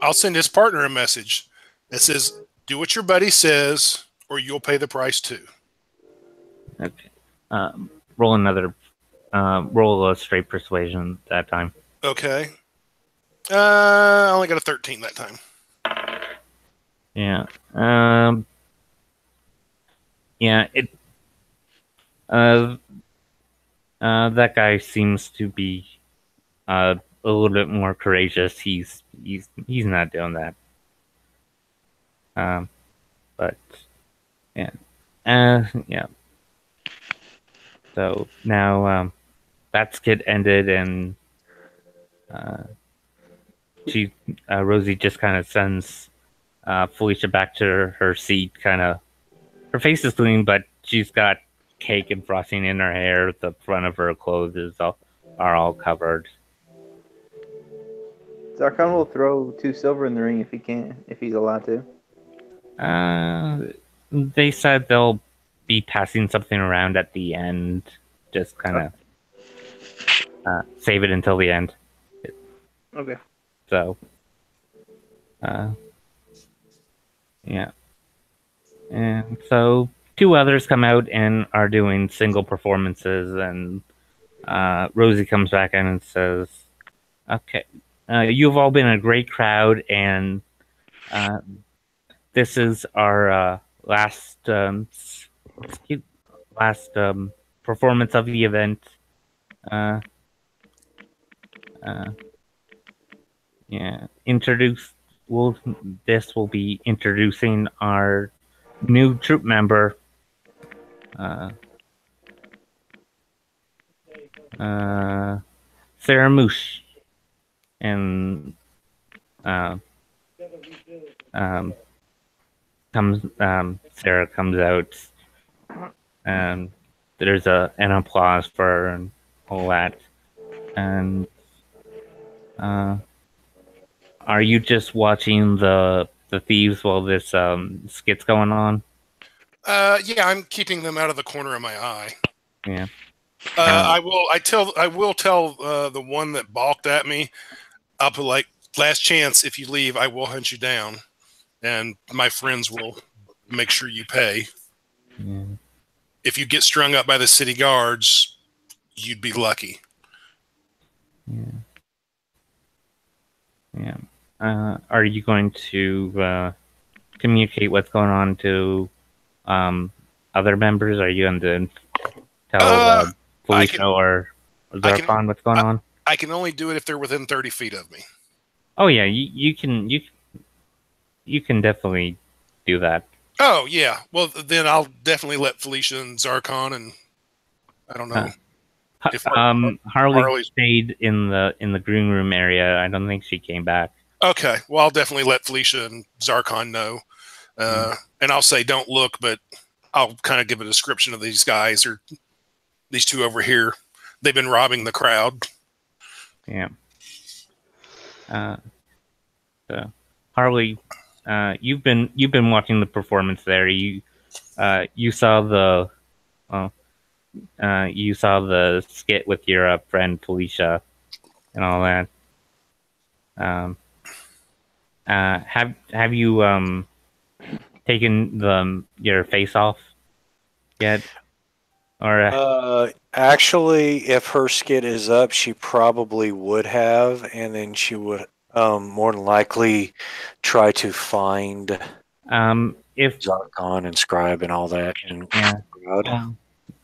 I'll send his partner a message that says, "Do what your buddy says, or you'll pay the price too." Okay. Roll a straight persuasion that time. Okay. I only got a 13 that time. Yeah. Yeah. That guy seems to be a little bit more courageous. He's not doing that. But yeah. Yeah. So now that skit ended, and Rosie just kind of sends Felicia back to her seat. Her face is clean, but she's got cake and frosting in her hair. The front of her clothes are all covered. Zarkon will throw 2 silver in the ring if he can, if he's allowed to. They said they'll be passing something around at the end. Just kind of save it until the end. Okay. So, Yeah. And so two others come out and are doing single performances, and Rosie comes back in and says, "Okay, you've all been a great crowd, and this is our last performance of the event. Uh, uh, yeah, this will be introducing our new troop member, Sarah Moosh, and uh, um, Sarah comes out, and there's an applause for her and all that. And are you just watching the thieves while this skit's going on? Yeah, I'm keeping them out of the corner of my eye. Yeah. I will tell the one that balked at me. I'll put like, last chance. If you leave, I will hunt you down, and my friends will make sure you pay. Yeah. If you get strung up by the city guards, you'd be lucky. Yeah. Yeah. Are you going to communicate what's going on to other members? Are you going to tell Felicia or Zarkon what's going on? I can only do it if they're within 30 feet of me. Oh yeah, you can definitely do that. Oh yeah, well then I'll definitely let Felicia and Zarkon, and I don't know if Harley stayed in the green room area. I don't think she came back. Okay, well I'll definitely let Felicia and Zarkon know, and I'll say don't look, but I'll kind of give a description of these guys or these two over here. They've been robbing the crowd. Yeah. So Harley, you've been watching the performance there. You saw the skit with your friend Felicia and all that. Have you taken your face off yet? Or actually, if her skit is up, she probably would have, and then she would more than likely try to find if Zarkon and Scribe and all that.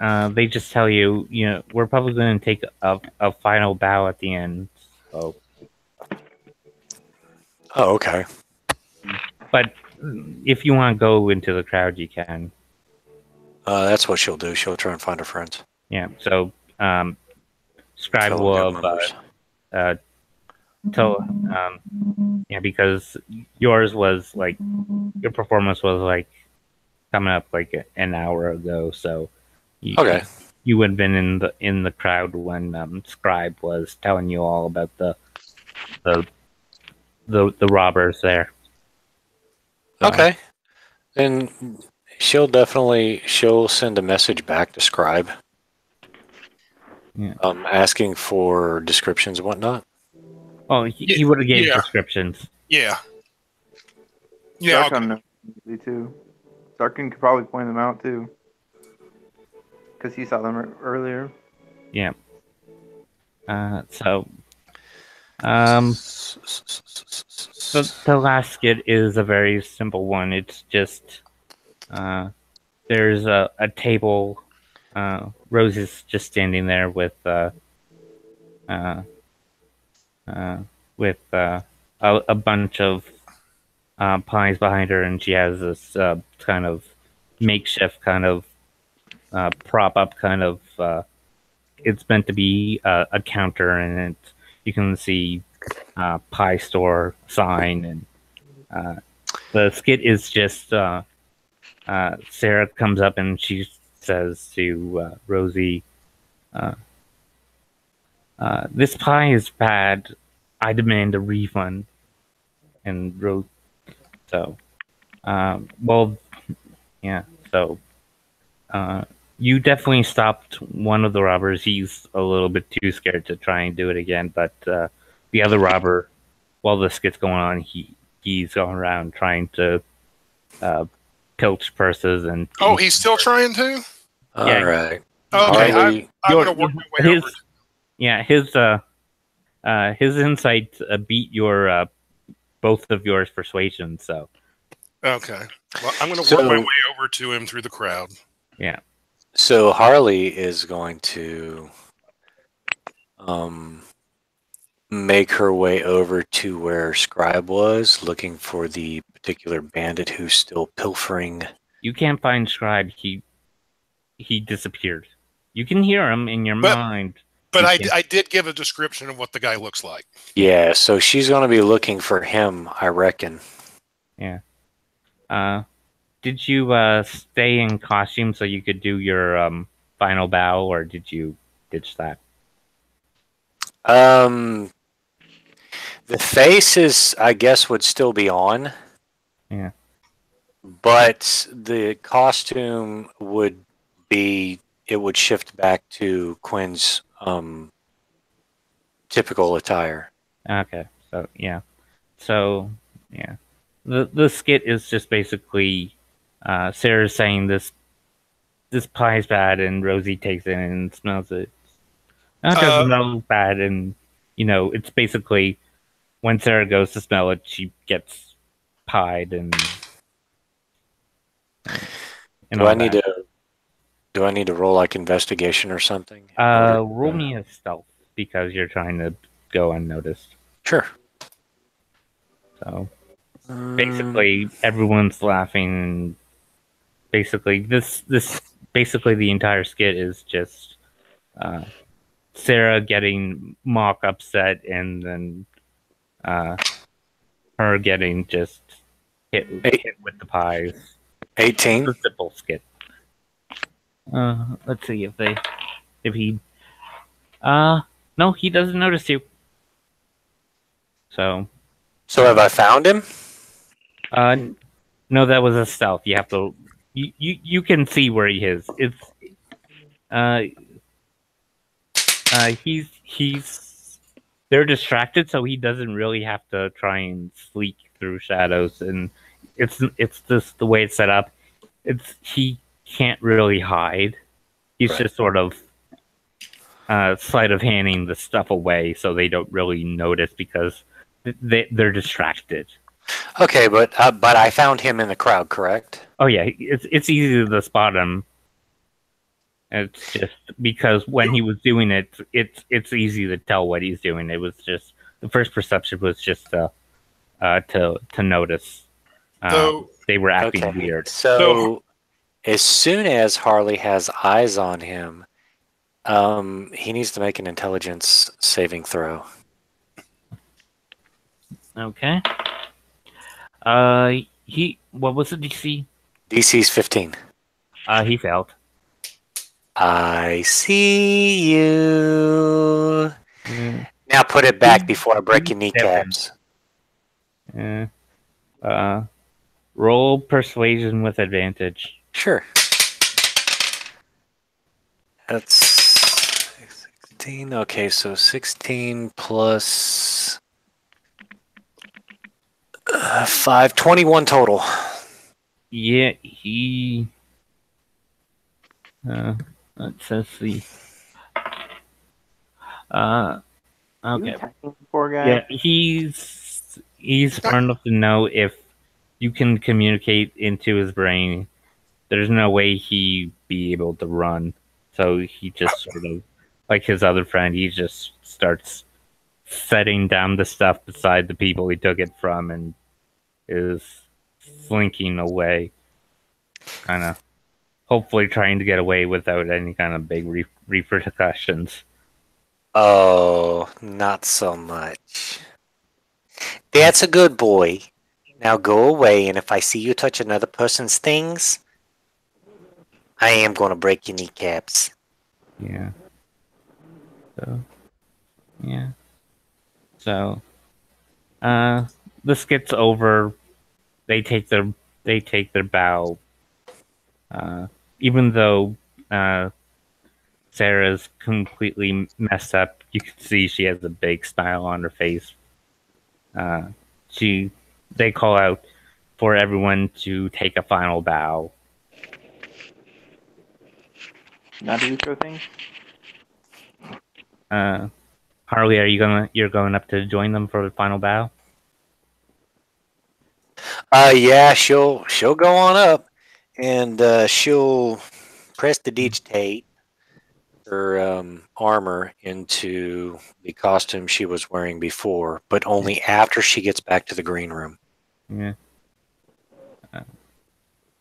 And they just tell you, we're probably going to take a final bow at the end. So. Oh, okay. But if you want to go into the crowd, you can. That's what she'll do. She'll try and find her friends. Yeah. So, Scribe will tell, because yours was like, your performance was like coming up like an hour ago. So, you would have been in the crowd when Scribe was telling you all about the robbers there. So. Okay. Then she'll send a message back to Scribe. Yeah. Asking for descriptions and whatnot. Oh, he would have gave descriptions. Yeah. Yeah. Zarkon knows too. Zarkon could probably point them out too, because he saw them earlier. Yeah. So. The last skit is a very simple one. It's just there's a table. Rose is just standing there with a bunch of pies behind her, and she has this kind of makeshift kind of prop up kind of. It's meant to be a counter, and you can see pie store sign, and the skit is just Sarah comes up and she says to Rosie, "This pie is bad. I demand a refund." And Rose, so, you definitely stopped one of the robbers. He's a little bit too scared to try and do it again, but the other robber, while the skit's going on, he's going around trying to pilch purses and. Oh, he's still trying to. All Yeah. right. Okay, Harley, I'm gonna work my way over. Yeah, his insights beat your both of yours persuasion. So. Okay. Well, I'm gonna work my way over to him through the crowd. Yeah. So Harley is going to make her way over to where Scribe was, looking for the particular bandit who's still pilfering. You can't find Scribe. He disappeared. You can hear him in your mind. But I did give a description of what the guy looks like. Yeah, so she's going to be looking for him, I reckon. Yeah. Did you stay in costume so you could do your final bow, or did you ditch that? The face is, I guess, would still be on. Yeah. But the costume would be, it would shift back to Quinn's typical attire. Okay. So yeah. The skit is just basically Sarah saying this pie's bad, and Rosie takes it and smells it. It doesn't smell bad, and it's basically when Sarah goes to smell it, she gets pied and do I need to roll like investigation or something? Roll me a stealth because you're trying to go unnoticed. Sure. So basically everyone's laughing, and basically basically the entire skit is just Sarah getting mock upset, and then her getting just hit with the pies. 18. It's a simple skit. Let's see if he no, he doesn't notice you. So have I found him? No, that was a stealth. You have to you can see where he is. It's they're distracted, so he doesn't really have to try and sneak through shadows, and it's just the way it's set up. He can't really hide. He's just sort of sleight of handing the stuff away, so they don't really notice because they're distracted. Okay, but I found him in the crowd, correct? Oh yeah, it's easy to spot him. It's just because when he was doing it, it's easy to tell what he's doing. It was just the first perception was just to notice they were acting weird. So as soon as Harley has eyes on him, he needs to make an intelligence saving throw. Okay. What was the DC? DC's 15. He failed. I see you. Now put it back before I break your kneecaps. Roll persuasion with advantage. Sure. That's 16. Okay, so 16 plus 5, 21 total. Yeah, he. Let's see. Okay. Poor guy. Yeah, he's smart enough to know if you can communicate into his brain, there's no way he'd be able to run. So he just sort of, like his other friend, he just starts setting down the stuff beside the people he took it from and is slinking away, kind of hopefully trying to get away without any kind of big repercussions. Oh, not so much. That's a good boy. Now go away, and if I see you touch another person's things, I am going to break your kneecaps. Yeah. So, yeah. So, the skit's over. They take their bow. Even though Sarah's completely messed up, you can see she has a big smile on her face. They call out, for everyone to take a final bow. Not do throw things. Harley, you're going up to join them for the final bow? Yeah, she'll go on up, and she'll prestidigitate her armor into the costume she was wearing before, but only after she gets back to the green room. Yeah.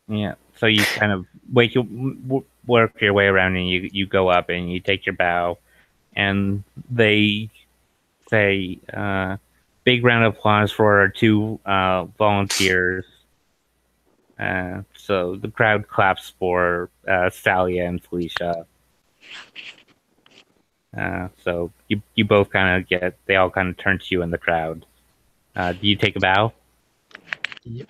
Yeah. So you kind of work your way around, and you go up and you take your bow, and they say, "Big round of applause for our two volunteers." So the crowd claps for Salia and Felicia. So you both kind of they all kind of turn to you in the crowd. Do you take a bow? Yep.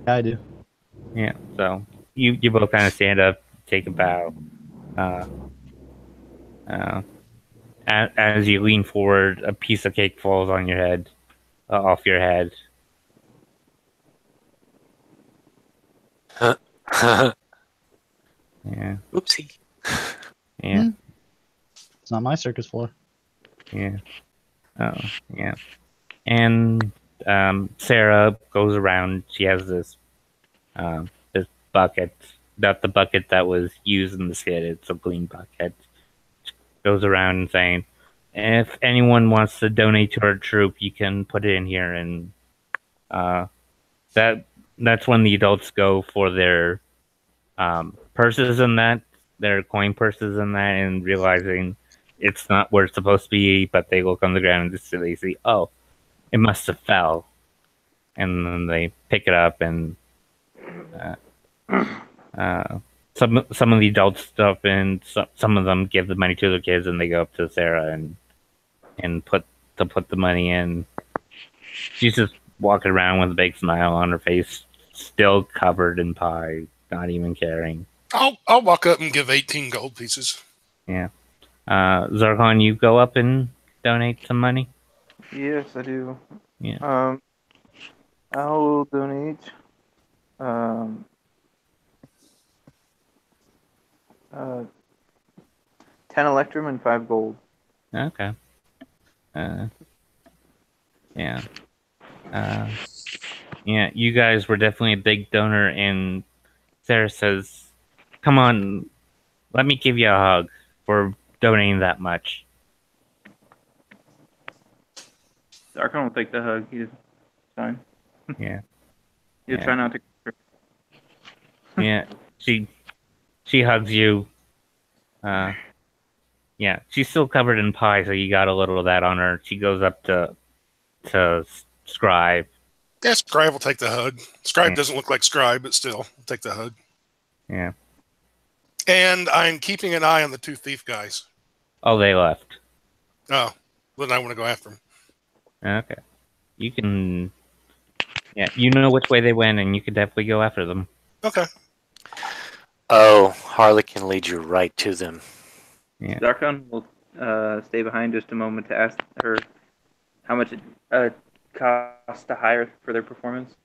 I do. Yeah. So you both kind of stand up, take a bow. As you lean forward, a piece of cake falls on your head, off your head. Yeah. Oopsie. Yeah. It's not my circus floor. Yeah. Oh, yeah. And Sarah goes around. She has this bucket. Not the bucket that was used in the skit. It's a clean bucket. Goes around saying, if anyone wants to donate to our troupe, you can put it in here. And that's when the adults go for their purses and that, their coin purses and that, and realizing it's not where it's supposed to be, but they look on the ground and they see, oh, it must have fell. And then they pick it up, and some of the adult stuff, and some of them give the money to the kids, and they go up to Sarah and put the money in. She's just walking around with a big smile on her face, still covered in pie, not even caring. I'll walk up and give 18 gold pieces. Yeah. Zarkon, you go up and donate some money? Yes, I do. Yeah. I will donate 10 electrum and 5 gold. Okay. Yeah. Yeah, you guys were definitely a big donor, and Sarah says, come on, let me give you a hug for donating that much. Zarkon will take the hug. He's fine. Yeah. He'll try not to. Yeah. She hugs you. Yeah, she's still covered in pie, so you got a little of that on her. She goes up to Scribe. Yeah, Scribe will take the hug. Scribe doesn't look like Scribe, but still, will take the hug. Yeah. And I'm keeping an eye on the two thief guys. Oh, they left. Oh, then I want to go after them. Okay. You can... Yeah, you know which way they went, and you can definitely go after them. Okay. Oh, Harley can lead you right to them. Yeah. Zarkon will stay behind just a moment to ask her how much it costs to hire for their performance.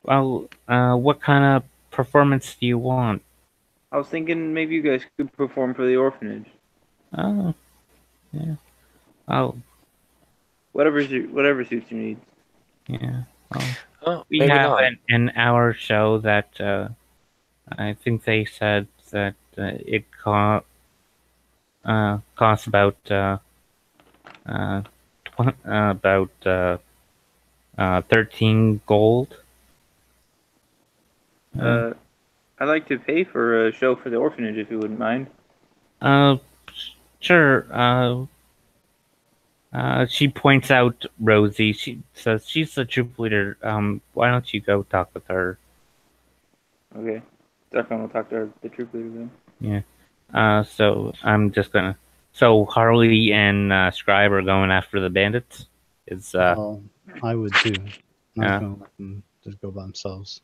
Well, what kind of performance do you want? I was thinking maybe you guys could perform for the orphanage. Oh, yeah. Oh, whatever suits your needs. Yeah. Oh, we have an hour show that I think they said that it costs about 13 gold. I'd like to pay for a show for the orphanage if you wouldn't mind. Sure. She points out Rosie. She says she's the troop leader. Why don't you go talk with her? Okay. Zarkon will talk to the troop leader then. Yeah. So I'm just gonna. So Harley and Scribe are going after the bandits. I would too. I'm not gonna let them just go by themselves.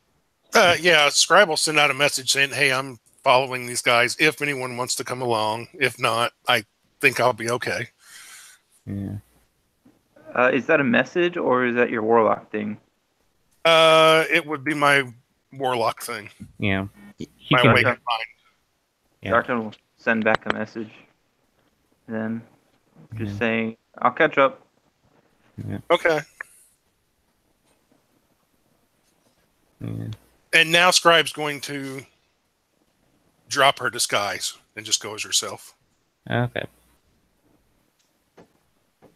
Yeah, Scribe will send out a message saying, "Hey, I'm following these guys. If anyone wants to come along, if not, I think I'll be okay. Yeah. Is that a message or is that your warlock thing? It would be my warlock thing. Yeah. My awakened mind. Yeah. Darkin will send back a message. Then, just saying, I'll catch up. Yeah. Okay. Yeah. And now Scribe's going to drop her disguise and just go as herself. Okay.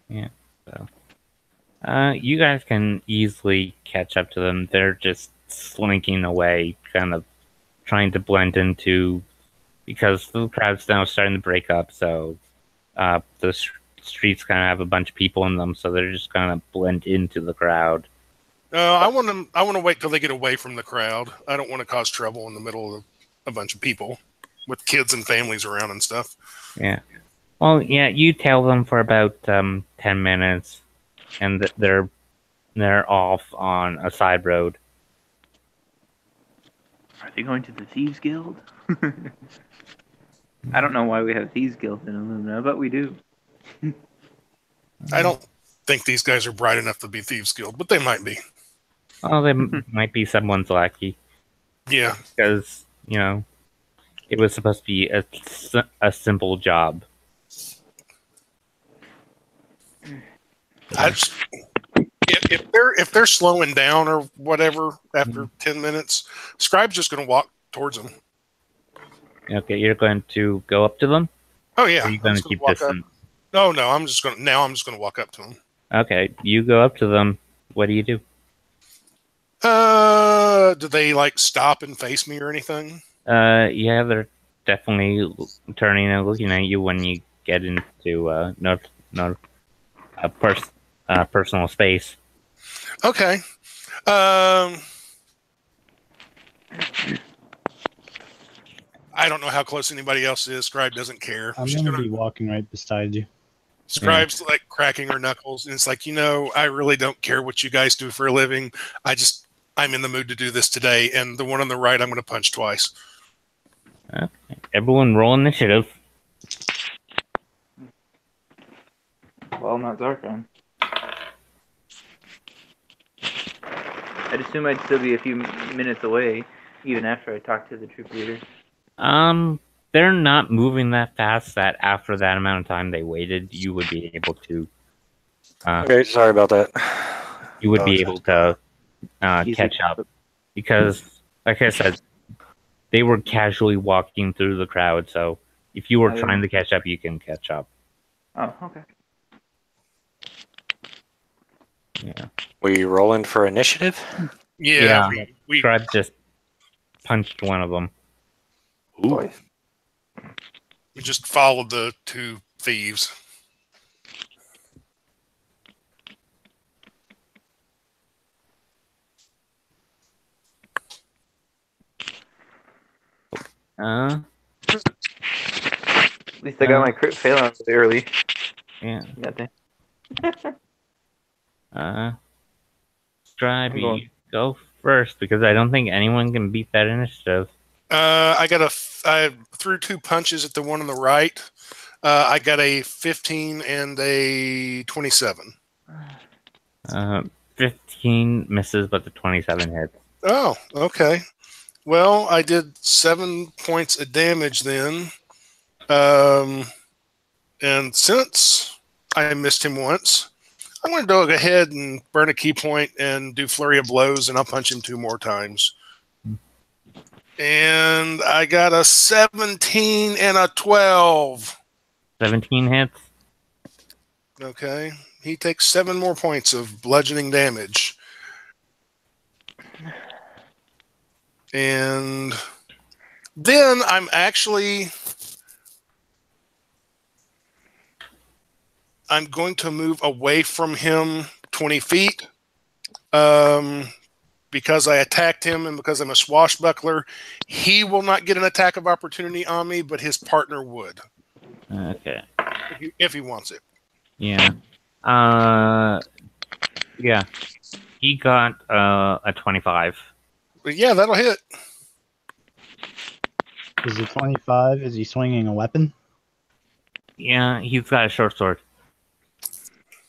Yeah. So, you guys can easily catch up to them. They're just slinking away, kind of trying to blend into, because the crowd's now starting to break up. So, the streets kind of have a bunch of people in them, so they're just kind of blend into the crowd. I want to wait till they get away from the crowd. I don't want to cause trouble in the middle of a bunch of people with kids and families around and stuff. Yeah. Well, yeah, you tail them for about 10 minutes, and they're off on a side road. Are they going to the Thieves Guild? I don't know why we have Thieves Guild in Illumina, but we do. I don't think these guys are bright enough to be Thieves Guild, but they might be. Oh, they might be someone's lackey. Yeah. Because, it was supposed to be a simple job. If they're slowing down or whatever after 10 minutes, Scribe's just going to walk towards them. Okay, you're going to go up to them? Oh yeah. Or are you going to keep distance? No, I'm just going to walk up to them. Okay, you go up to them. What do you do? Do they stop and face me or anything? Yeah, they're definitely turning and looking at you when you get into personal space. Okay. I don't know how close anybody else is. Scribe doesn't care. I'm going to be walking right beside you. Scribe's cracking her knuckles, and it's I really don't care what you guys do for a living. I'm in the mood to do this today, and the one on the right I'm going to punch twice. Okay. Everyone roll initiative. Well, not Zarkon. I'd assume I'd still be a few minutes away, even after I talk to the troop leader. They're not moving that fast that after that amount of time they waited, you would be able to... okay, sorry about that. You would be able to catch up. Because, like I said, they were casually walking through the crowd, so if you were trying to catch up, you can catch up. Oh, okay. Yeah. We rolling for initiative? Yeah. We Scribe just punched one of them. Ooh. We just followed the two thieves. At least I got my crit fail out early. Yeah. Goddamn. Scribe, you go first, because I don't think anyone can beat that initiative. I threw 2 punches at the one on the right. I got a 15 and a 27. 15 misses, but the 27 hits. Oh, okay. Well, I did 7 points of damage then. And since I missed him once, I'm going to go ahead and burn a key point and do flurry of blows, and I'll punch him 2 more times. And I got a 17 and a 12. 17 hits. Okay. He takes 7 more points of bludgeoning damage. And then I'm going to move away from him 20 feet. Because I attacked him and because I'm a swashbuckler, he will not get an attack of opportunity on me, but his partner would. Okay. If he wants it. Yeah. Yeah. He got a 25. But yeah, that'll hit. Is it 25? Is he swinging a weapon? Yeah, he's got a short sword.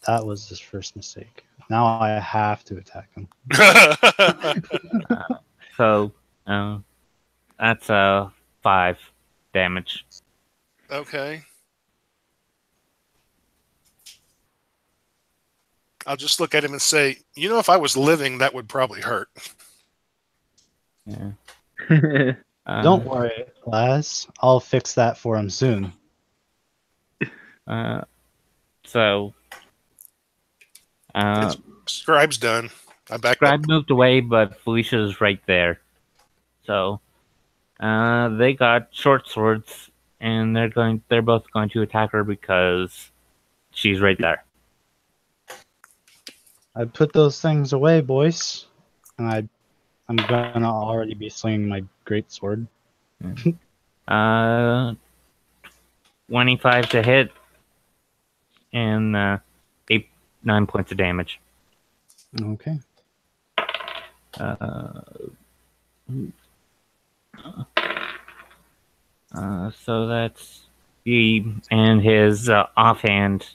That was his first mistake. Now I have to attack him. So, that's 5 damage. Okay. I'll just look at him and say, you know, if I was living, that would probably hurt. Yeah. Don't worry, lass. I'll fix that for him soon. So, Scribe's done. I backed Scribe up. moved away, but Felicia's right there. So, they got short swords, and they're both going to attack her because she's right there. I put those things away, boys, and I'm gonna already be slinging my great sword. 25 to hit, and 9 points of damage. Okay. So that's and his offhand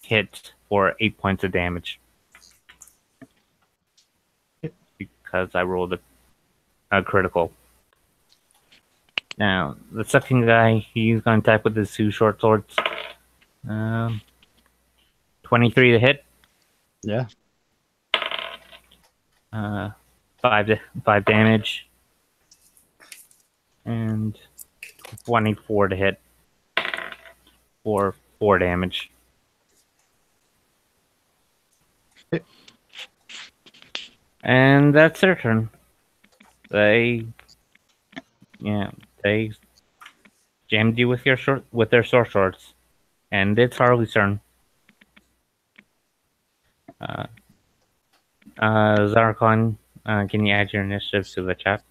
hit for 8 points of damage. Because I rolled a critical. Now, the second guy, he's going to attack with his 2 short swords. 23 to hit. Yeah. 5 damage. And 24 to hit for 4 damage. And that's their turn. They jammed you with their short swords, and it's Harley's turn. Zarkon, can you add your initiative to the chat?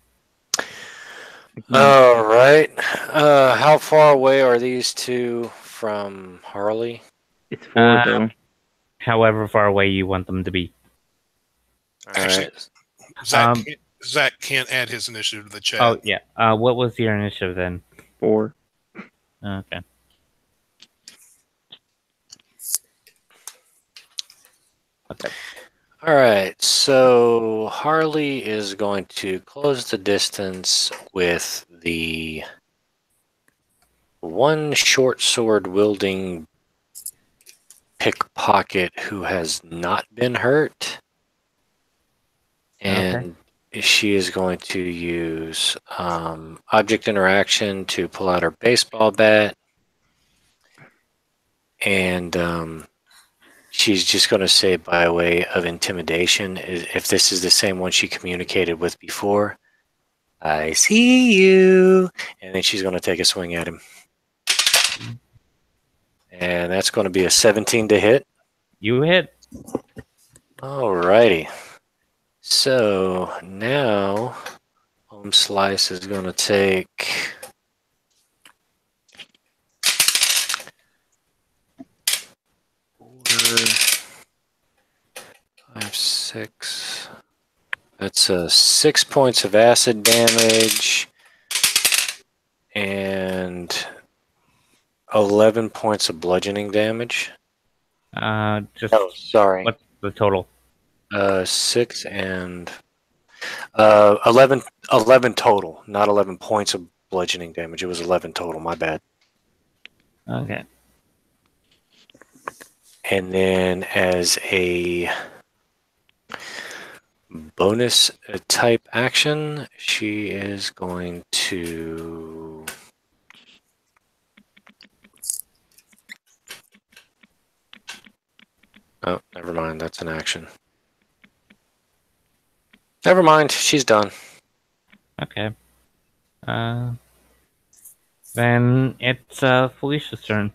All right. How far away are these two from Harley? It's 4 though. However far away you want them to be. All Actually, right. Zach can't add his initiative to the chat. Oh, yeah. What was your initiative then? 4. Okay. Okay. All right. So Harley is going to close the distance with the one short sword wielding pickpocket who has not been hurt. And she is going to use object interaction to pull out her baseball bat. And she's just going to say, by way of intimidation, if this is the same one she communicated with before, I see you. And then she's going to take a swing at him. And that's going to be a 17 to hit. You hit. Alrighty. So now Home Slice is going to take 5, 6. That's 6 points of acid damage and 11 points of bludgeoning damage. Sorry. What's the total? 6 and 11 total, not 11 points of bludgeoning damage. It was 11 total, my bad. Okay. And then as a bonus type action, she is going to oh, never mind, that's an action. Never mind, she's done. Okay. Then it's Felicia's turn.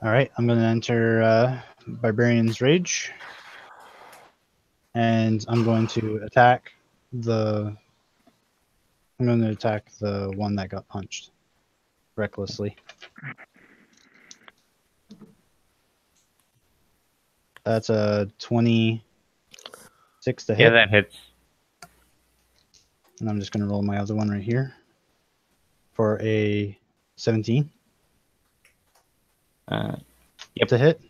All right, I'm going to enter Barbarian's Rage, and I'm going to attack the one that got punched recklessly. That's a 26 to hit. Yeah, that hits. And I'm just going to roll my other one right here. for a 17. Yep. To hit.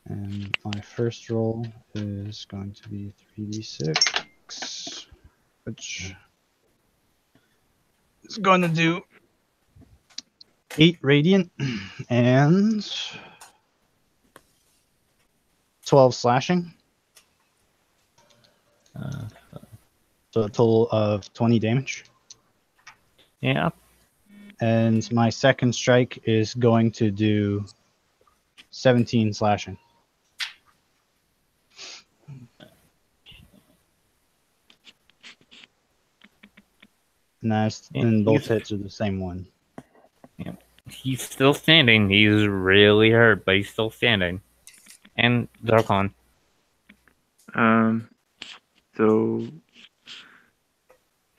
And my first roll is going to be 3d6, which is going to do 8 radiant and 12 slashing. So a total of 20 damage. Yeah. And my second strike is going to do 17 slashing. And both hits are the same one. Yeah. He's still standing. He's really hurt, but he's still standing. And Zarkon. So,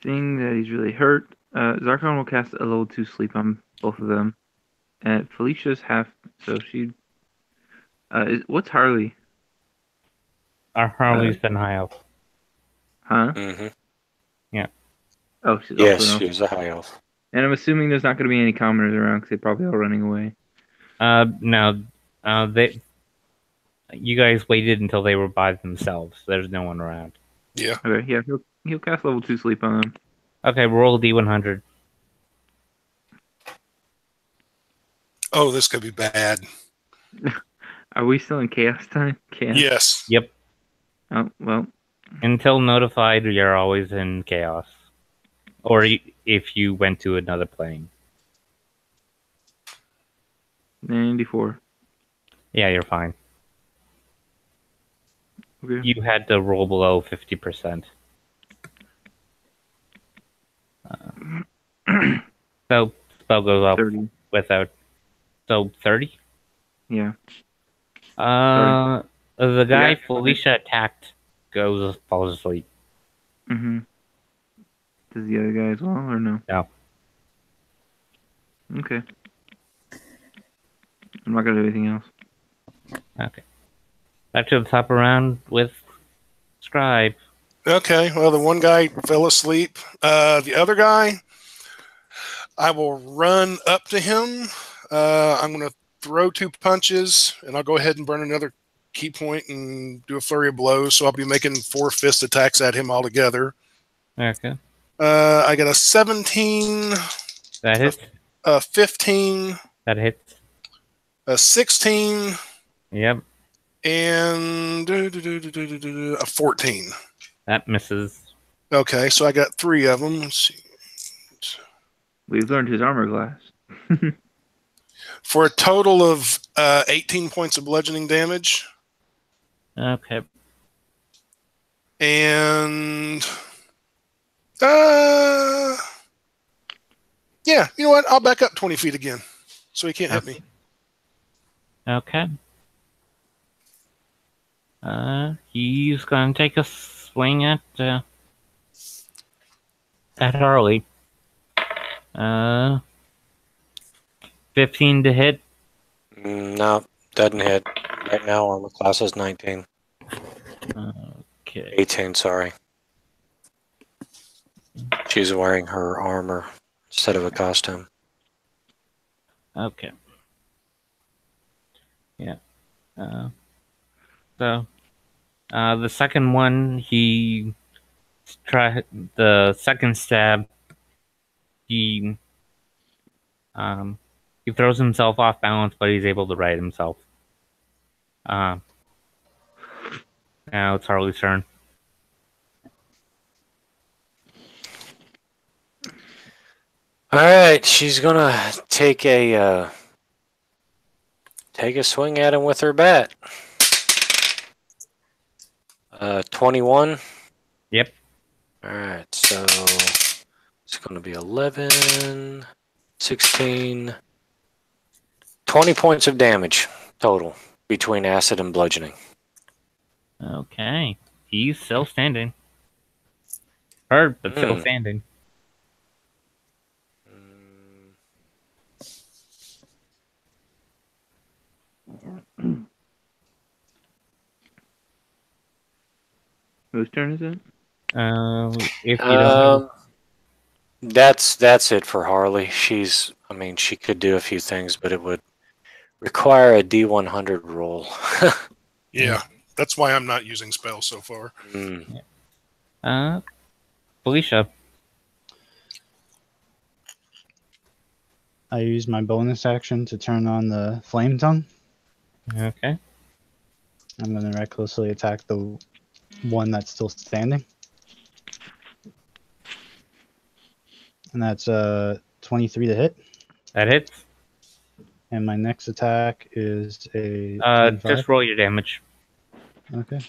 seeing that he's really hurt, Zarkon will cast a level 2 sleep on both of them. And Felicia's half, so she. What's Harley? Our Harley's been high elf. Huh? Mm-hmm. Yeah. Oh, she's Yes, also she was a high elf. And I'm assuming there's not going to be any commoners around because they're probably all running away. No. You guys waited until they were by themselves. There's no one around. Yeah. Okay, yeah, he'll cast level 2 sleep on them. Okay, roll D100. Oh, this could be bad. Are we still in chaos time? Chaos? Yes. Yep. Oh, well. Until notified, you're always in chaos. Or if you went to another plane. 94. Yeah, you're fine. Okay. You had to roll below 50%. So, spell goes up 30. without... So, 30? Yeah. The guy Felicia attacked falls asleep. Mm-hmm. Does the other guy as well, or no? No. Okay. I'm not going to do anything else. Okay. Back to the top round with Scribe. Okay, well, the one guy fell asleep. The other guy, I will run up to him. I'm going to throw 2 punches, and I'll go ahead and burn another key point and do a flurry of blows. So I'll be making 4 fist attacks at him altogether. Okay. I got a 17. That hits. A 15. That hits. A 16. Yep. And a 14. That misses. Okay, so I got 3 of them. Let's see. We've learned his armor class. For a total of 18 points of bludgeoning damage. Okay. And yeah, you know what? I'll back up 20 feet again, so he can't hit me. Okay. He's gonna take a swing at Harley. 15 to hit. No, doesn't hit. Right now, armor class is 19. Okay. 18, sorry. She's wearing her armor instead of a costume. Okay. Yeah. So, the second one, the second stab, he throws himself off balance, but he's able to right himself. Now it's Harley's turn. All right, she's gonna take a swing at him with her bat. 21. Yep. All right, so it's gonna be 11, 16, 20 points of damage total between acid and bludgeoning. Okay. He's still standing. Hurt, but still standing. Whose turn is it? If you don't know. That's it for Harley. I mean, she could do a few things, but it would require a D100 roll. Yeah, that's why I'm not using spells so far. Felicia. I use my bonus action to turn on the flame tongue. Okay. I'm going to recklessly attack the one that's still standing. And that's 23 to hit. That hits. And my next attack is a 25. Just roll your damage. Okay.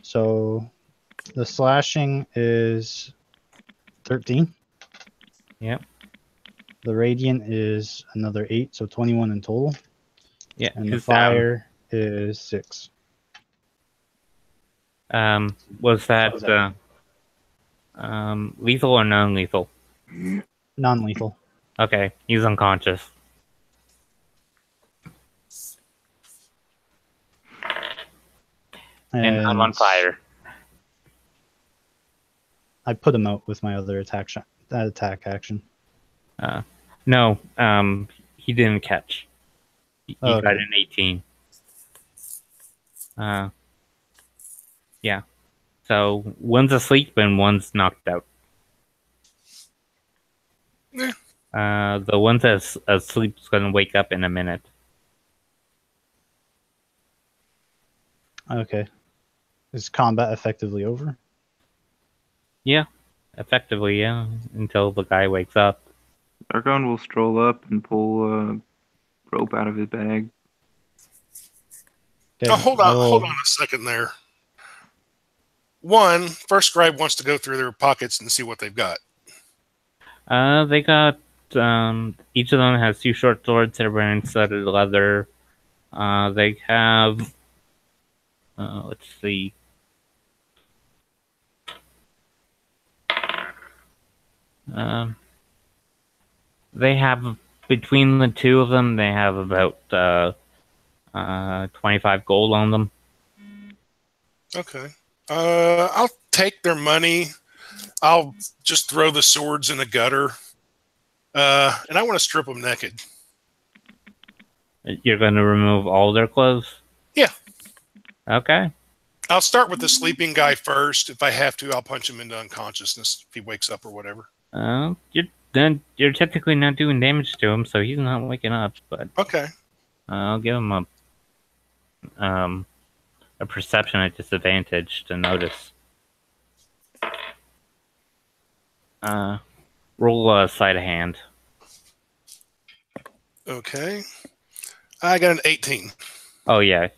So the slashing is 13. Yep. The radiant is another 8, so 21 in total. Yeah. And the fire is 6. Was that lethal or non-lethal? Non-lethal. Okay, he's unconscious. And I'm on fire. I put him out with my other attack action. No, he didn't catch. He Okay. got an 18. Yeah. So one's asleep and one's knocked out. The one that's asleep is going to wake up in a minute. Okay. Is combat effectively over? Yeah, effectively, yeah. Until the guy wakes up. Argon will stroll up and pull a rope out of his bag. Okay, Oh, hold on a second there. First scribe wants to go through their pockets and see what they've got. They got each of them has 2 short swords. They're wearing studded leather. They have let's see. They have, between the two of them, they have about 25 gold on them. Okay. I'll take their money. I'll just throw the swords in the gutter. And I want to strip them naked. You're going to remove all their clothes? Yeah. Okay. I'll start with the sleeping guy first. If I have to, I'll punch him into unconsciousness if he wakes up or whatever. You're technically not doing damage to him, so he's not waking up. But okay, I'll give him a perception at disadvantage to notice. Roll a sleight of hand. Okay, I got an 18. Oh yeah,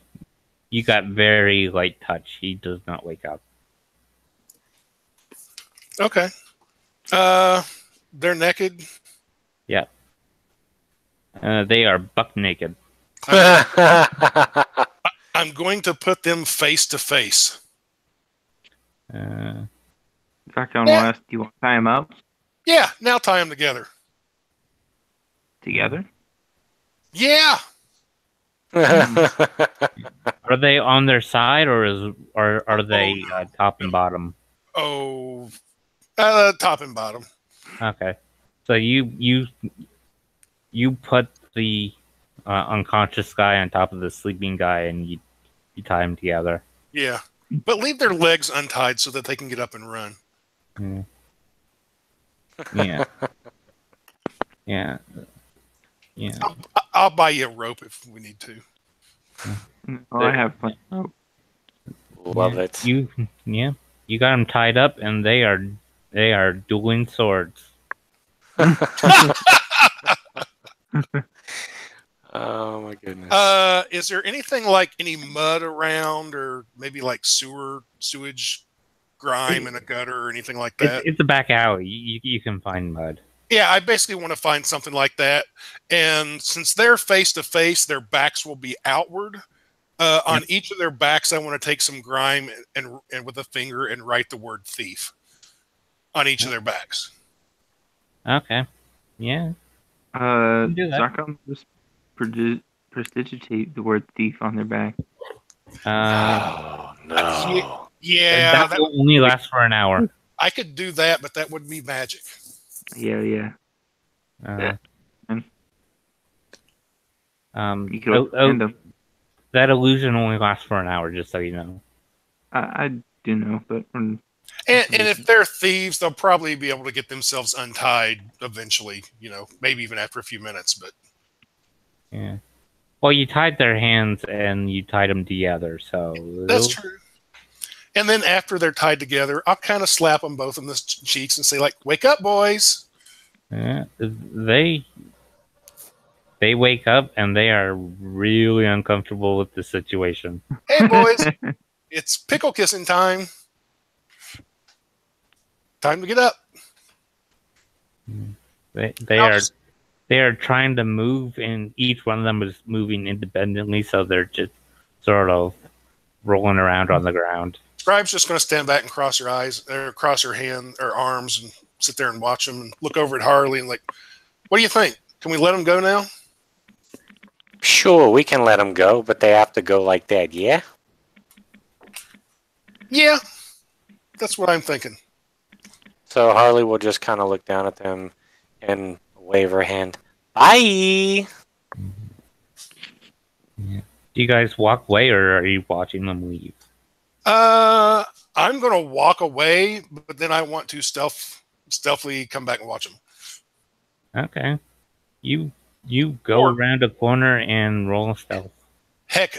you got very light touch. He does not wake up. Okay. They're naked. Yeah. They are buck naked. I'm going to put them face to face. Zarkon will ask, do you want to tie them up? Yeah, now tie them together. Together? Yeah. Are they on their side or are they top and bottom? Oh, top and bottom. Okay, so you put the unconscious guy on top of the sleeping guy, and you tie them together. Yeah, but leave their legs untied so that they can get up and run. Yeah. Yeah. I'll buy you a rope if we need to. Oh, I have fun. Oh. Love it. You got them tied up, and they are dueling swords. Oh my goodness. Is there anything like any mud around, or maybe like sewage, grime in a gutter, or anything like that? It's a back alley. You can find mud. Yeah, I basically want to find something like that. And since they're face to face, their backs will be outward. On each of their backs, I want to take some grime and with a finger and write the word thief on each of their backs. Okay. Yeah. Zarkon just prestidigitate the word thief on their back. Oh no. Yeah. That will only last for an hour. I could do that, but that would be magic. Yeah. Uh, You could end up. that illusion only lasts for an hour, just so you know. I do know, but And if they're thieves, they'll probably be able to get themselves untied eventually. Maybe even after a few minutes. But yeah. Well, you tied their hands and you tied them together, so that's true. And then after they're tied together, I'll kind of slap them both in the cheeks and say, like, "Wake up, boys!" Yeah, they wake up and they are really uncomfortable with the situation. Hey, boys, it's pickle kissing time. Time to get up. They are trying to move, and each one of them is moving independently, so they're just sort of rolling around on the ground. Scribe's just going to stand back and cross her eyes, or cross her hand or arms, and sit there and watch them, and look over at Harley and like, "What do you think? Can we let them go now?" Sure, we can let them go, but they have to go like that, yeah? Yeah, that's what I'm thinking. So Harley will just kind of look down at them and wave her hand. Bye! Yeah. Do you guys walk away, or are you watching them leave? I'm going to walk away, but then I want to stealthily come back and watch them. Okay. You go around a corner and roll stealth. Heck,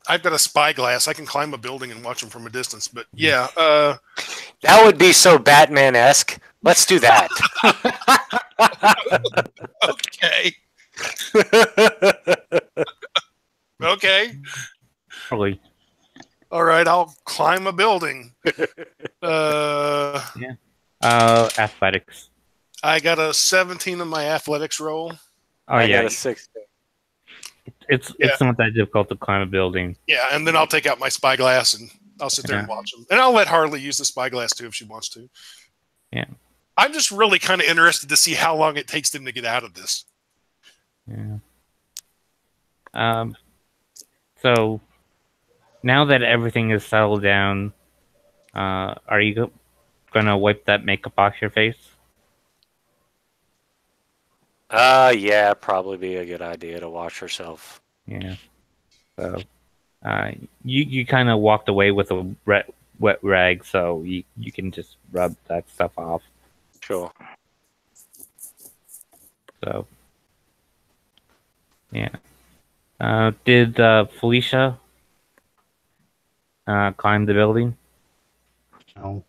I've got a spyglass. I can climb a building and watch them from a distance. But yeah, that would be so Batman-esque. Let's do that. Okay. Okay. Probably. All right, I'll climb a building. Yeah. Athletics. I got a 17 on my athletics roll. Oh, I yeah. got a 16. It's not that difficult to climb a building. Yeah, and then I'll take out my spyglass and I'll sit there and watch them. And I'll let Harley use the spyglass too if she wants to. Yeah. I'm just really kind of interested to see how long it takes them to get out of this. Yeah. So now that everything is settled down, are you gonna wipe that makeup off your face? Yeah, probably be a good idea to wash herself. Yeah. So, you kind of walked away with a wet rag, so you can just rub that stuff off. Sure. So, yeah. Did Felicia climb the building? No.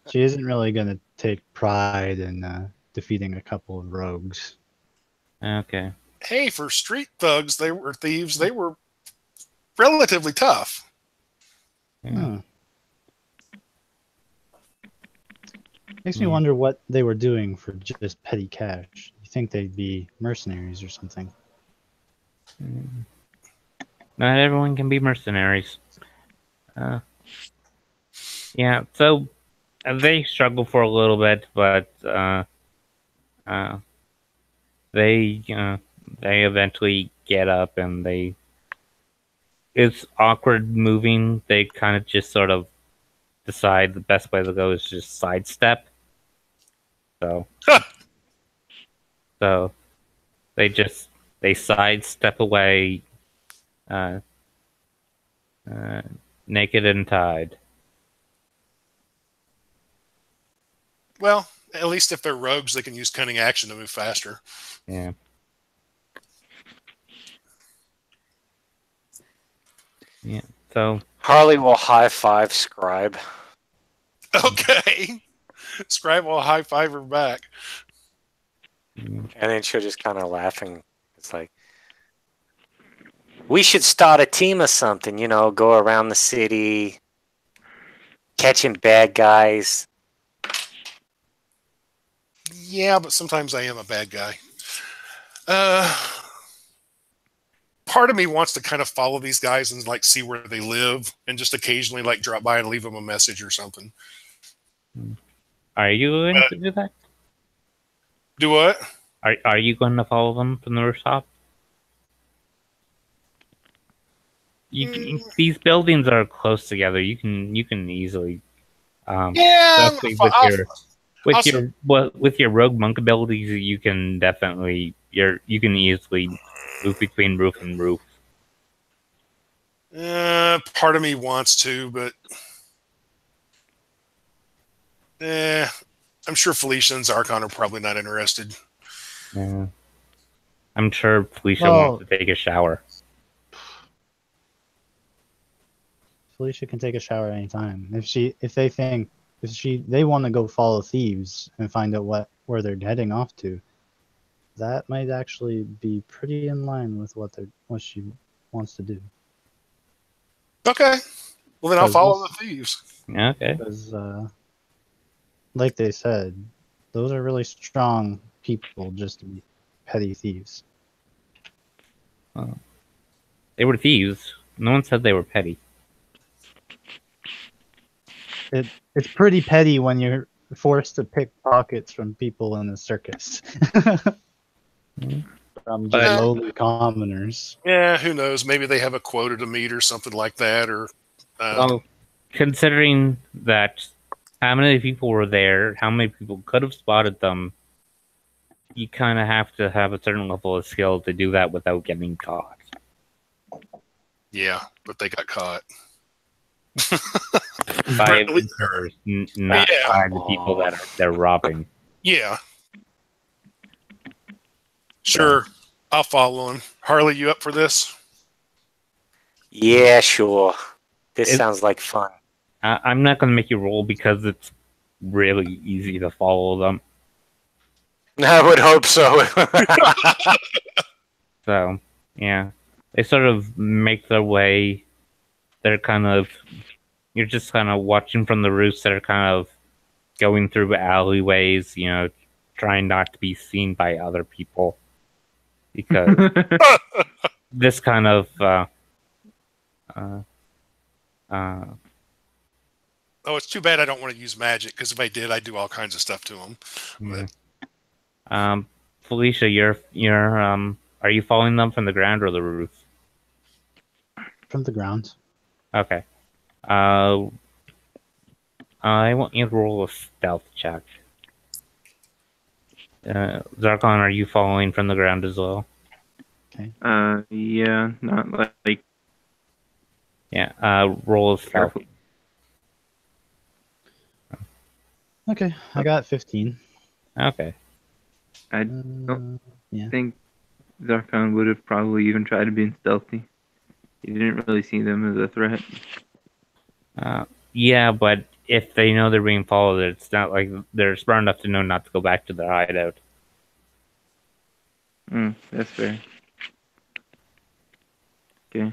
She isn't really going to take pride in defeating a couple of rogues. Okay. Hey, for street thugs, they were thieves. They were relatively tough. Yeah. Makes me wonder what they were doing for just petty cash. You think they'd be mercenaries or something? Not everyone can be mercenaries. Yeah, so they struggle for a little bit, but they eventually get up, and it's awkward moving. They kind of just sort of decide the best way to go is just sidestep. So they sidestep away, naked and tied. Well, at least if they're rogues, they can use cunning action to move faster. Yeah. Yeah. So Harley will high five Scribe. Okay. Scribe will high five her back. And then she'll just kind of laughing. It's like, we should start a team or something, go around the city, catching bad guys. Yeah, but sometimes I am a bad guy. Part of me wants to kind of follow these guys and like see where they live, and just occasionally like drop by and leave them a message or something. Are you going to do that? Do what? Are you going to follow them from the rooftop? These buildings are close together. You can easily Yeah, Especially with your rogue monk abilities, you can definitely you can easily move between roof and roof. part of me wants to, but I'm sure Felicia and Zarkon are probably not interested. Yeah. I'm sure Felicia Well- wants to take a shower. Felicia can take a shower anytime. If they want to go follow thieves and find out where they're heading off to, that might actually be pretty in line with what she wants to do. Okay. Well, then I'll 'Cause follow those- the thieves. Okay. Because, like they said, those are really strong people just to be petty thieves. They were thieves. No one said they were petty. It's pretty petty when you're forced to pick pockets from people in a circus. From just But- lowly commoners. Yeah, who knows? Maybe they have a quota to meet or something like that. Or Well, considering that how many people were there, how many people could have spotted them, you kind of have to have a certain level of skill to do that without getting caught. yeah, but they got caught. By At least- adventurers, not Yeah. by the people that they're robbing. Yeah. Sure, I'll follow him. Harley, you up for this? Yeah, sure. This It- sounds like fun. I'm not going to make you roll because it's really easy to follow them. I would hope so. So, yeah. They sort of make their way. You're just kind of watching from the roofs that are kind of going through alleyways, trying not to be seen by other people. Because this kind of, Oh, it's too bad I don't want to use magic, because if I did, I'd do all kinds of stuff to them. Felicia, are you following them from the ground or the roof? From the ground. Okay. I want you to roll a stealth check. Zarkon, are you following from the ground as well? Yeah, not like Yeah. Roll a stealth. careful. Okay, I got 15. Okay. I Yeah. think Zarkon would have probably even tried to be stealthy. He didn't really see them as a threat. Yeah, but if they know they're being followed, it's not like they're smart enough to know not to go back to their hideout. That's fair. Okay.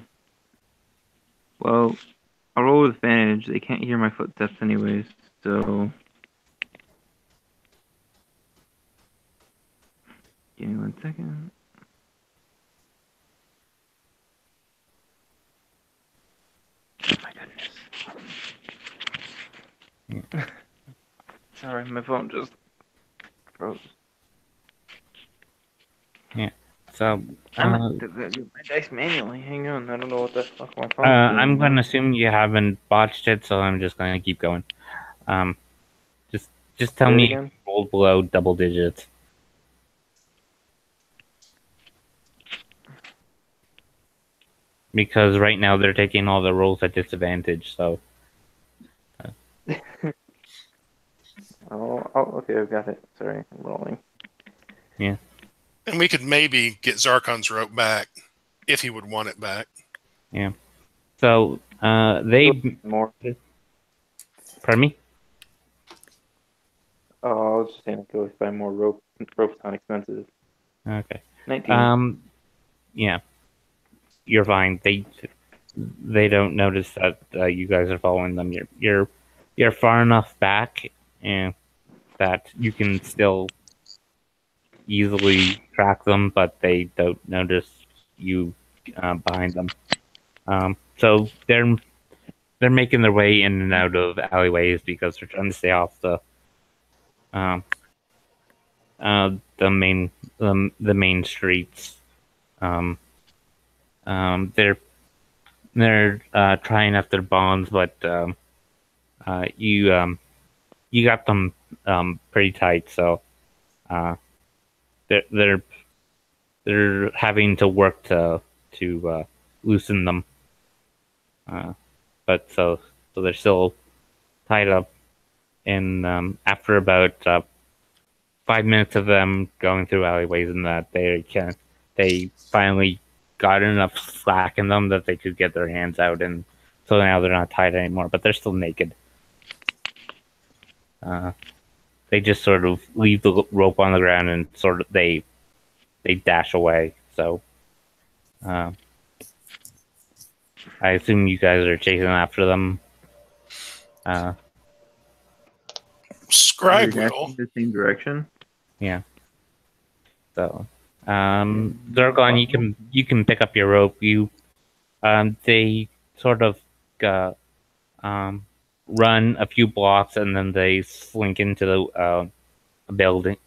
Well, I'll roll with advantage. They can't hear my footsteps anyways, so... Give me 1 second. Oh my goodness. Sorry, my phone just froze. So, I'm gonna do my dice manually. Hang on, I don't know what the fuck my phone. I'm going to assume you haven't botched it, so I'm just going to keep going. Just tell Say it me again? if you rolled below double digits. Because right now they're taking all the rolls at disadvantage, so... Oh, okay, I've got it. Sorry, I'm rolling. And we could maybe get Zarkon's rope back, if he would want it back. Yeah. So, they... More. Pardon me? Oh, I was just saying I could always buy more ropes on expensive. Okay. 19. Yeah. You're fine. They don't notice that you guys are following them. You're far enough back and that you can still easily track them, but they don't notice you behind them. So they're making their way in and out of alleyways because they're trying to stay off the main streets. They're trying out their bonds, but you got them pretty tight, so they're having to work to loosen them. But so they're still tied up, and after about 5 minutes of them going through alleyways and that, they finally got enough slack in them that they could get their hands out, and so now they're not tied anymore, but they're still naked. They just sort of leave the rope on the ground and sort of they dash away. So I assume you guys are chasing after them. Are Scribe you will. dashing the same direction? Yeah. So Zircon, you can pick up your rope. They sort of run a few blocks and then they slink into a building.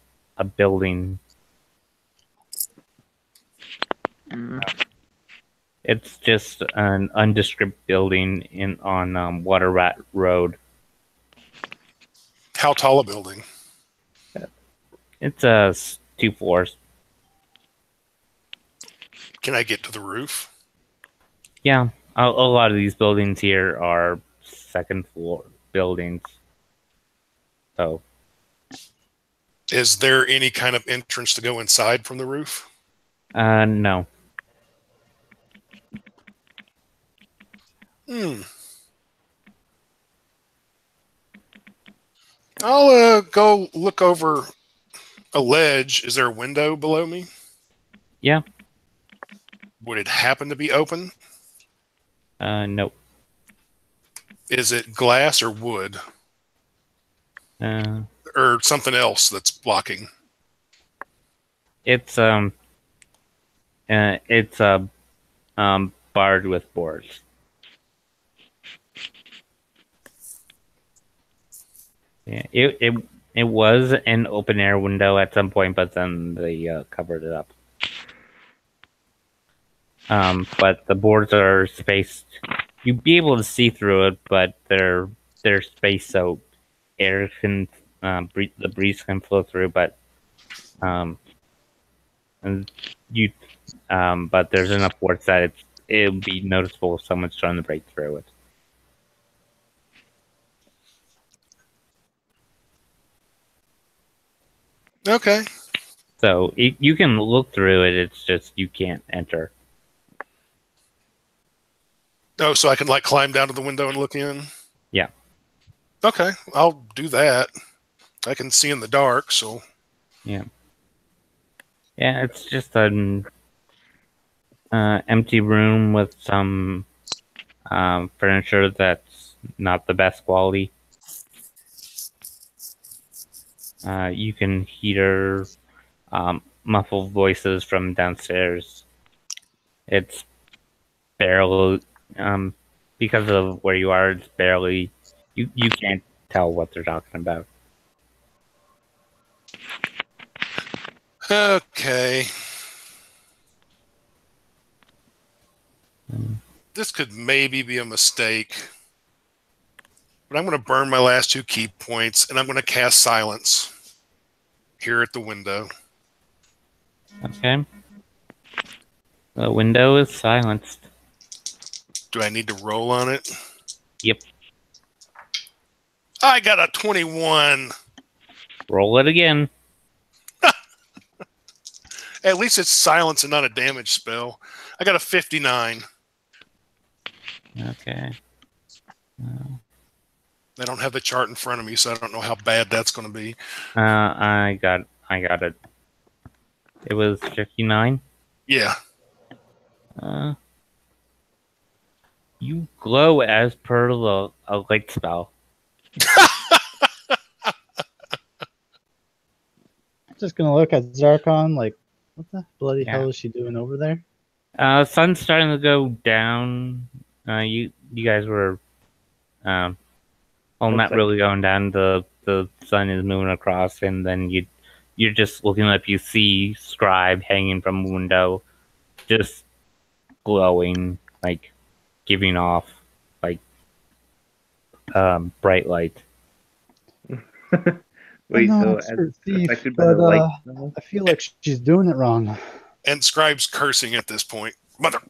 It's just an undescript building on Water Rat Road. How tall a building? It's 2 floors. Can I get to the roof? Yeah, a lot of these buildings here are second floor buildings. So, Is there any kind of entrance to go inside from the roof? no. I'll go look over a ledge. Is there a window below me? Yeah. Would it happen to be open? No. Is it glass or wood? Or something else that's blocking? It's barred with boards. Yeah, it was an open air window at some point, but then they covered it up. But the boards are spaced. You'd be able to see through it, but they're spaced so air can the breeze can flow through. But but there's enough boards that it'll be noticeable if someone's trying to break through it. Okay. So you can look through it. It's just you can't enter. Oh, so I can like climb down to the window and look in? Yeah. Okay, I'll do that. I can see in the dark, so. Yeah. Yeah, it's just an empty room with some furniture that's not the best quality. You can hear muffled voices from downstairs. It's barely, because of where you are, it's barely, you can't tell what they're talking about. Okay. This could maybe be a mistake. But I'm going to burn my last 2 key points, and I'm going to cast Silence here at the window. Okay. The window is silenced. Do I need to roll on it? Yep. I got a 21. Roll it again. At least it's silence and not a damage spell. I got a 59. Okay. I don't have the chart in front of me, so I don't know how bad that's going to be. I got it. It was 59. Yeah. You glow as per a light spell. Just gonna look at Zarkon like, what the bloody hell is she doing over there? Sun's starting to go down. You guys were, well, not really going down. The sun is moving across, and then you're just looking up. You see Scribe hanging from a window, just glowing, like giving off like bright light. Wait, I know so it's as her thief, affected by but the light? I feel like she's doing it wrong. And Scribe's cursing at this point. Mother.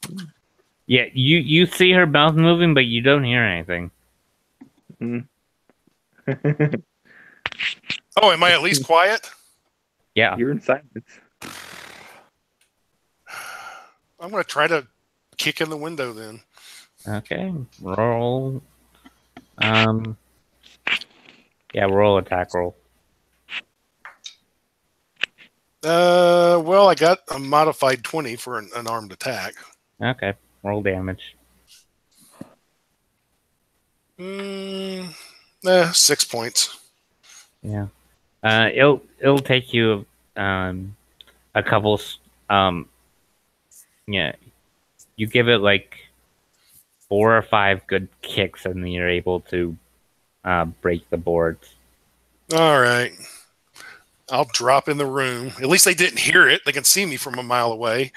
Yeah, you see her mouth moving, but you don't hear anything. Mm. Oh, am I at least quiet? Yeah. You're in silence. I'm going to try to kick in the window then. Okay. Roll. Yeah, roll attack roll. Well, I got a modified 20 for an unarmed attack. Okay. Roll damage. 6 points. Yeah. It'll take you a couple yeah. You give it like 4 or 5 good kicks and then you're able to break the boards. All right. I'll drop in the room. At least they didn't hear it. They can see me from a mile away.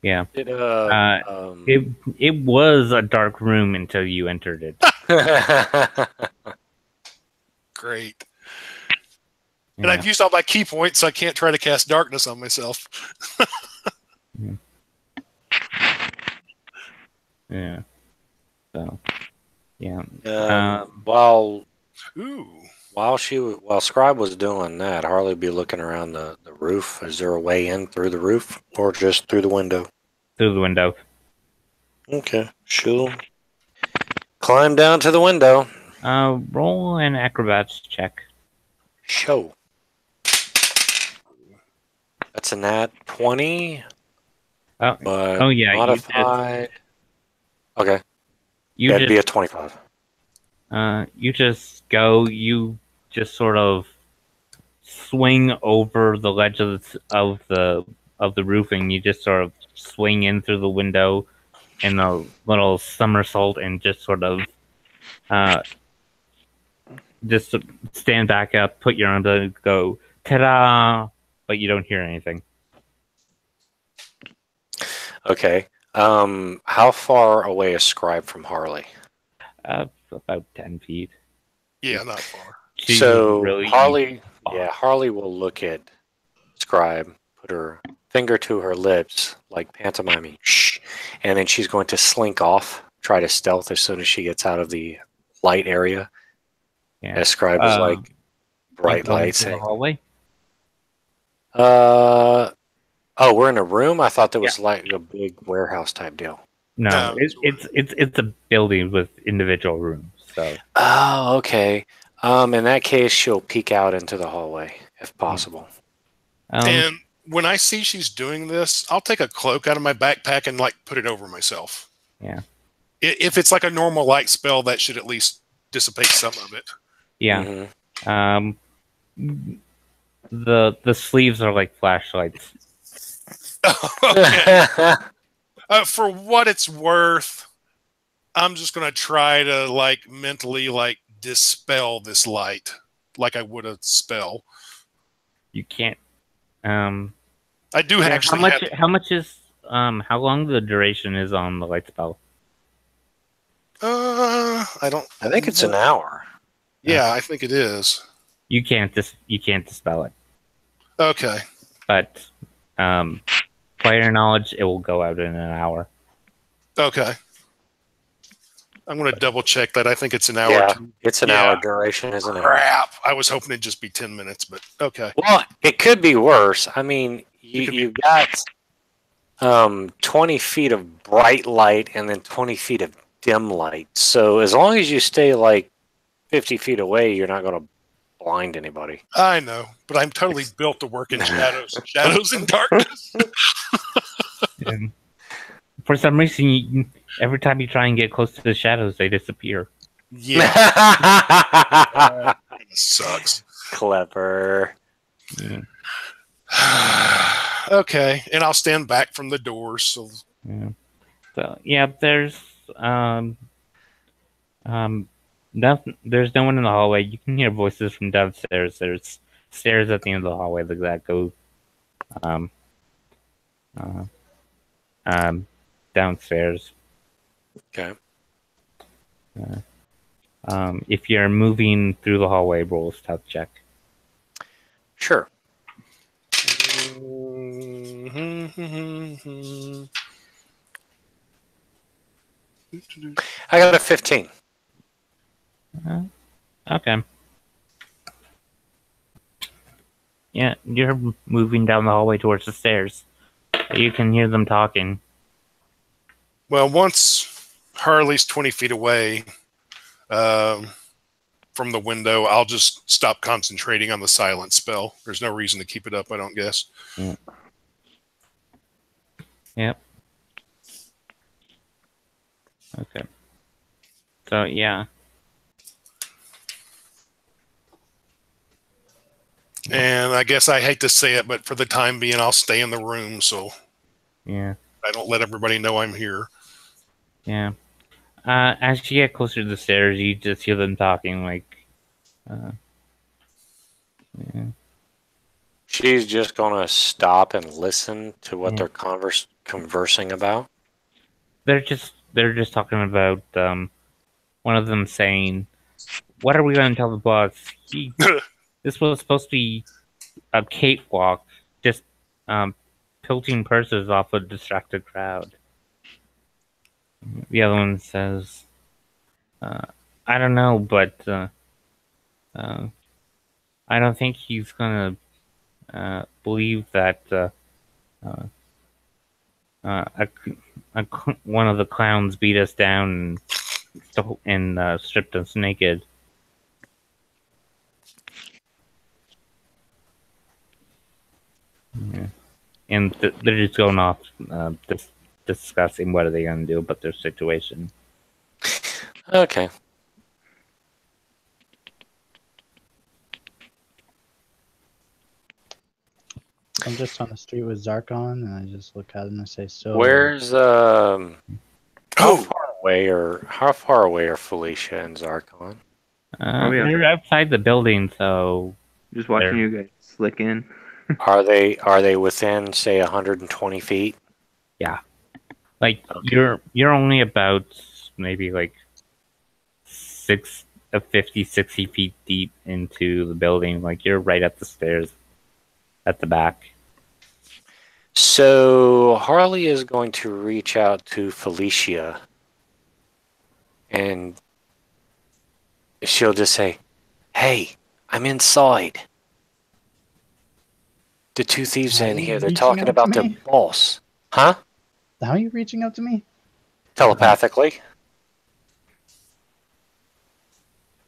Yeah. Did, It was a dark room until you entered it. Great. Yeah. And I've used all my key points, so I can't try to cast darkness on myself. Yeah. So, yeah. While Ooh. while Scribe was doing that, Harley would be looking around the roof. Is there a way in through the roof or just through the window? Through the window. Okay, she'll climb down to the window. Roll an acrobats check. Show. That's a nat 20. Oh, But yeah. modified. Okay. You That'd be just a 25. you just go. You just sort of swing over the ledge of the roofing. You just sort of swing in through the window in a little somersault and just sort of just stand back up, put your arms out, and go ta-da! But you don't hear anything. Okay. How far away is Scribe from Harley? About 10 feet. Yeah, not far. She's So really Harley, Harley will look at Scribe, put her finger to her lips, like pantomiming, shh, and then she's going to slink off, try to stealth as soon as she gets out of the light area. Yeah. As Scribe is like bright lights. In the hallway. Oh, we're in a room. I thought there was like a big warehouse type deal. No, it's a building with individual rooms. So. Oh, okay. In that case, she'll peek out into the hallway if possible. And when I see she's doing this, I'll take a cloak out of my backpack and like put it over myself. Yeah. If it's like a normal light spell, that should at least dissipate some of it. Yeah. Mm-hmm. The sleeves are like flashlights. Okay. For what it's worth, I'm just gonna try to like mentally like dispel this light like I would a spell. You can't. I do actually. How much is how long the duration is on the light spell? I don't. I think it's an hour. Yeah, I think it is. You can't dispel it. Okay. But player knowledge, it will go out in an hour. Okay. I'm going to double check that. I think it's an hour. Yeah, it's an hour duration, isn't it? Crap. I was hoping it'd just be 10 minutes, but okay. Well, it could be worse. I mean, you got 20 feet of bright light and then 20 feet of dim light. So as long as you stay like 50 feet away, you're not going to blind anybody. I know, but I'm totally built to work in shadows and darkness. And for some reason, every time you try and get close to the shadows, they disappear. Yeah. Sucks. Clever. Yeah. Okay, and I'll stand back from the doors. So there's nothing. There's no one in the hallway. You can hear voices from downstairs. There's stairs at the end of the hallway that go downstairs. Okay. If you're moving through the hallway, roll a stealth check. Sure. I got a 15. Okay. Yeah, you're moving down the hallway towards the stairs. You can hear them talking. Well, once Harley's 20 feet away from the window, I'll just stop concentrating on the silent spell. There's no reason to keep it up, I don't guess. Yeah. Yep. Okay. So, yeah. And I guess I hate to say it, but for the time being, I'll stay in the room so Yeah. I don't let everybody know I'm here. Yeah. As you get closer to the stairs, you just hear them talking, like, yeah. She's just gonna stop and listen to what they're conversing about. They're just talking about one of them saying, "What are we going to tell the boss? This was supposed to be a cakewalk, just pilting purses off a distracted crowd." The other one says, "I don't know, but I don't think he's gonna believe that one of the clowns beat us down and stripped us naked." Yeah. And they're just going off discussing what are they going to do about their situation. Okay. I'm just on the street with Zarkon, and I just look at him and say, "So, Where's how far away are Felicia and Zarkon? They're outside the building, so Just watching you guys slick in. Are they within, say, 120 feet? Yeah. Like, you're only about maybe like 50, 60 feet deep into the building. Like, you're right at the stairs at the back. So Harley is going to reach out to Felicia and she'll just say, "Hey, I'm inside. The two thieves in here, they're talking about their boss." Huh? How are you reaching out to me? Telepathically.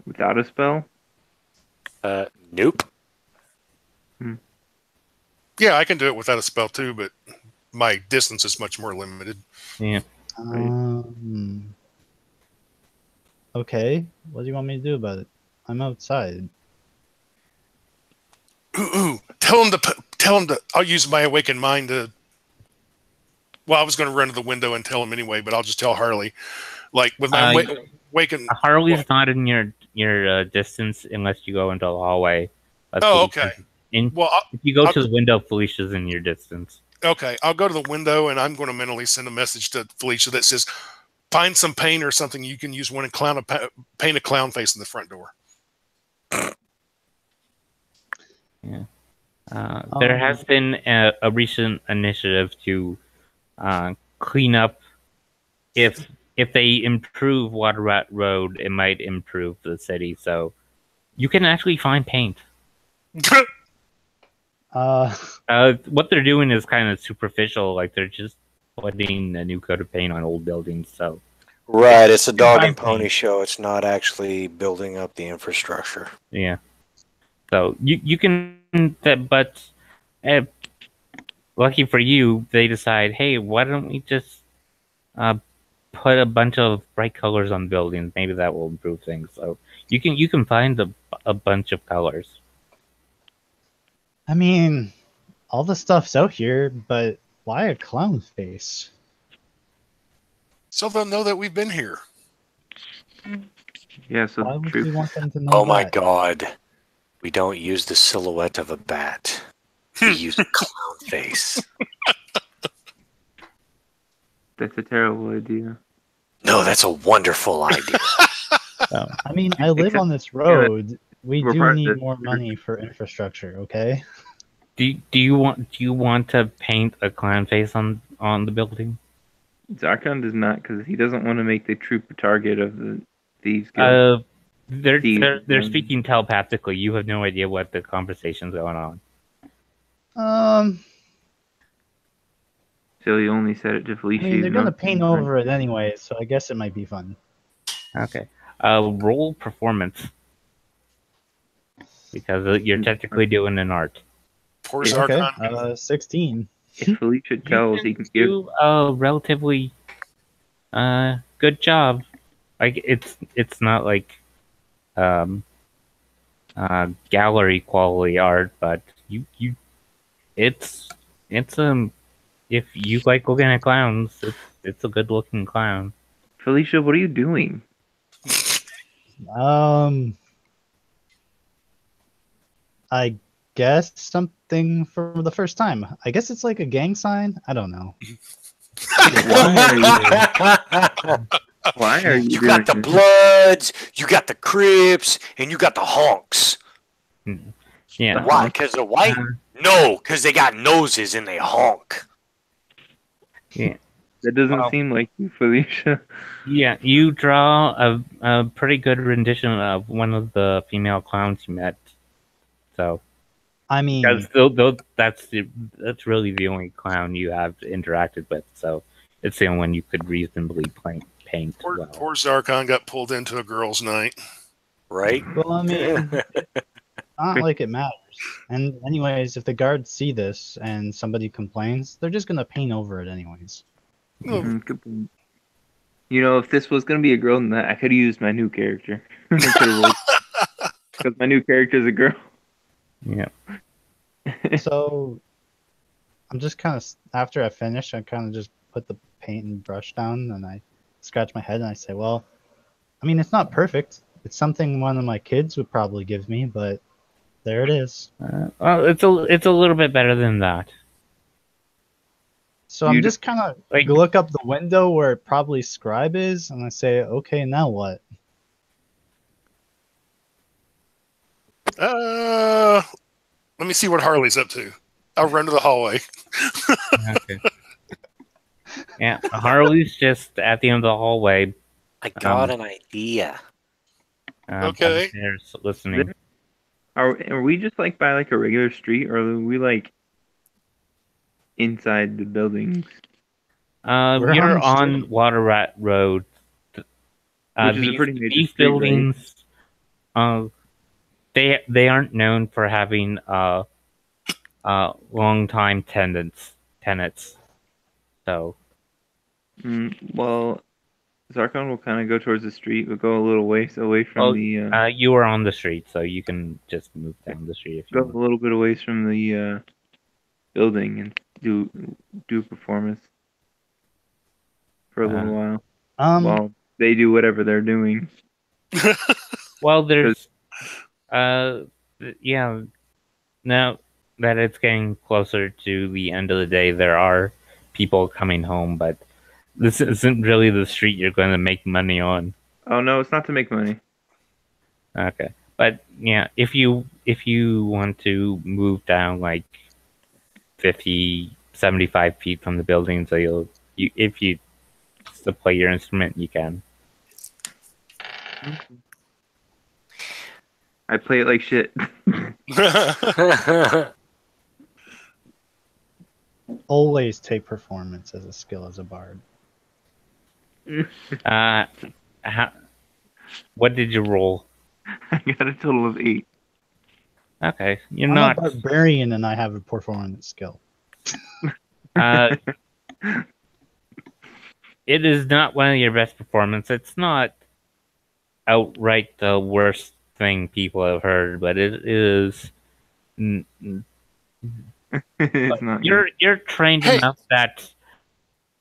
Without a spell? Nope. Yeah, I can do it without a spell too, but my distance is much more limited. Yeah. Okay. What do you want me to do about it? I'm outside. Ooh, tell him to. I'll use my awakened mind to. Well, I was going to run to the window and tell him anyway, but I'll just tell Harley, like with my awakened. Harley's not in your distance unless you go into the hallway. Okay. If you go to the window, Felicia's in your distance. Okay, I'll go to the window and I'm going to mentally send a message to Felicia that says, "Find some paint or something you can use when paint a clown face in the front door." Yeah. There has been a recent initiative to clean up. If they improve Water Rat Road, it might improve the city. So you can actually find paint. What they're doing is kind of superficial. Like, they're just putting a new coat of paint on old buildings. So right, it's a dog and pony show. It's not actually building up the infrastructure. Yeah. So you can, but lucky for you, they decide, hey, why don't we just put a bunch of bright colors on buildings? Maybe that will improve things. So you can find a bunch of colors. I mean, all the stuff's out here, but why a clown face? So they'll know that we've been here. Yeah, so why would you want them to know Oh my that? god. We don't use the silhouette of a bat. We use a clown face. That's a terrible idea. No, that's a wonderful idea. So, I mean, I live on this road. We We're do part of need this. more money for infrastructure, okay? do you want to paint a clown face on the building? Zarkon does not, because he doesn't want to make the troop a target of the thieves guild. They're speaking telepathically. You have no idea what the conversation's going on. So he only said it to I Felicia. mean, they're even gonna though- paint over it anyway, so I guess it might be fun. Okay. Roll performance because you're technically doing an art. Poor Okay, Zarkon. 16. If Felicia tells, he can give. do a relatively good job. Like it's not like gallery quality art, but it's if you like looking at clowns, it's a good looking clown. Felicia, what are you doing? I guess something for the first time. I guess it's like a gang sign. I don't know. Why are you You doing got the this? Bloods, you got the Crips, and you got the Honks. Yeah. Why? Because they're white? No, because they got noses and they honk. Yeah. That doesn't Well- seem like you, Felicia. Yeah, you draw a pretty good rendition of one of the female clowns you met. So I mean, that's really the only clown you have interacted with. So it's the only one you could reasonably paint well. Poor Zarkon got pulled into a girls' night. Right? well, I mean, it's not like it matters. And anyways, if the guards see this and somebody complains, they're just gonna paint over it anyways. Good point. You know, if this was gonna be a girl, then I could have used my new character. Because my new character is a girl. Yeah. So I'm just kind of, after I finish, I kind of just put the paint and brush down and I scratch my head and I say, well, I mean, it's not perfect. It's something one of my kids would probably give me, but there it is. Well, it's a little bit better than that. So I'm just kind of like- look up the window where probably Scribe is, and I say, okay, now what? Let me see what Harley's up to. I'll run to the hallway. Okay. Yeah, Harley's just at the end of the hallway. I got an idea. Okay. There's listening. Are we just like by like a regular street, or are we like inside the buildings? We're You're on on Water Rat Road. Which is a these, pretty major these street, right? buildings, they aren't known for having long time tenants. So Well, Zarkon will kind of go towards the street, but go a little ways away from the. you are on the street, so you can just move down the street if you Go a want. little bit away from the building and do a performance for a little while while they do whatever they're doing. Well, there's yeah. Now that it's getting closer to the end of the day, there are people coming home, but this isn't really the street you're going to make money on. Oh no, it's not to make money. Okay, but yeah, if you want to move down like 50, 75 feet from the building, so if you to play your instrument, you can. I play it like shit. Always take performance as a skill as a bard. What did you roll? I got a total of 8. Okay, you're I'm not. a barbarian and I have a performance skill. It is not one of your best performances. It's not outright the worst thing people have heard, but it is. It's not. You're trained enough that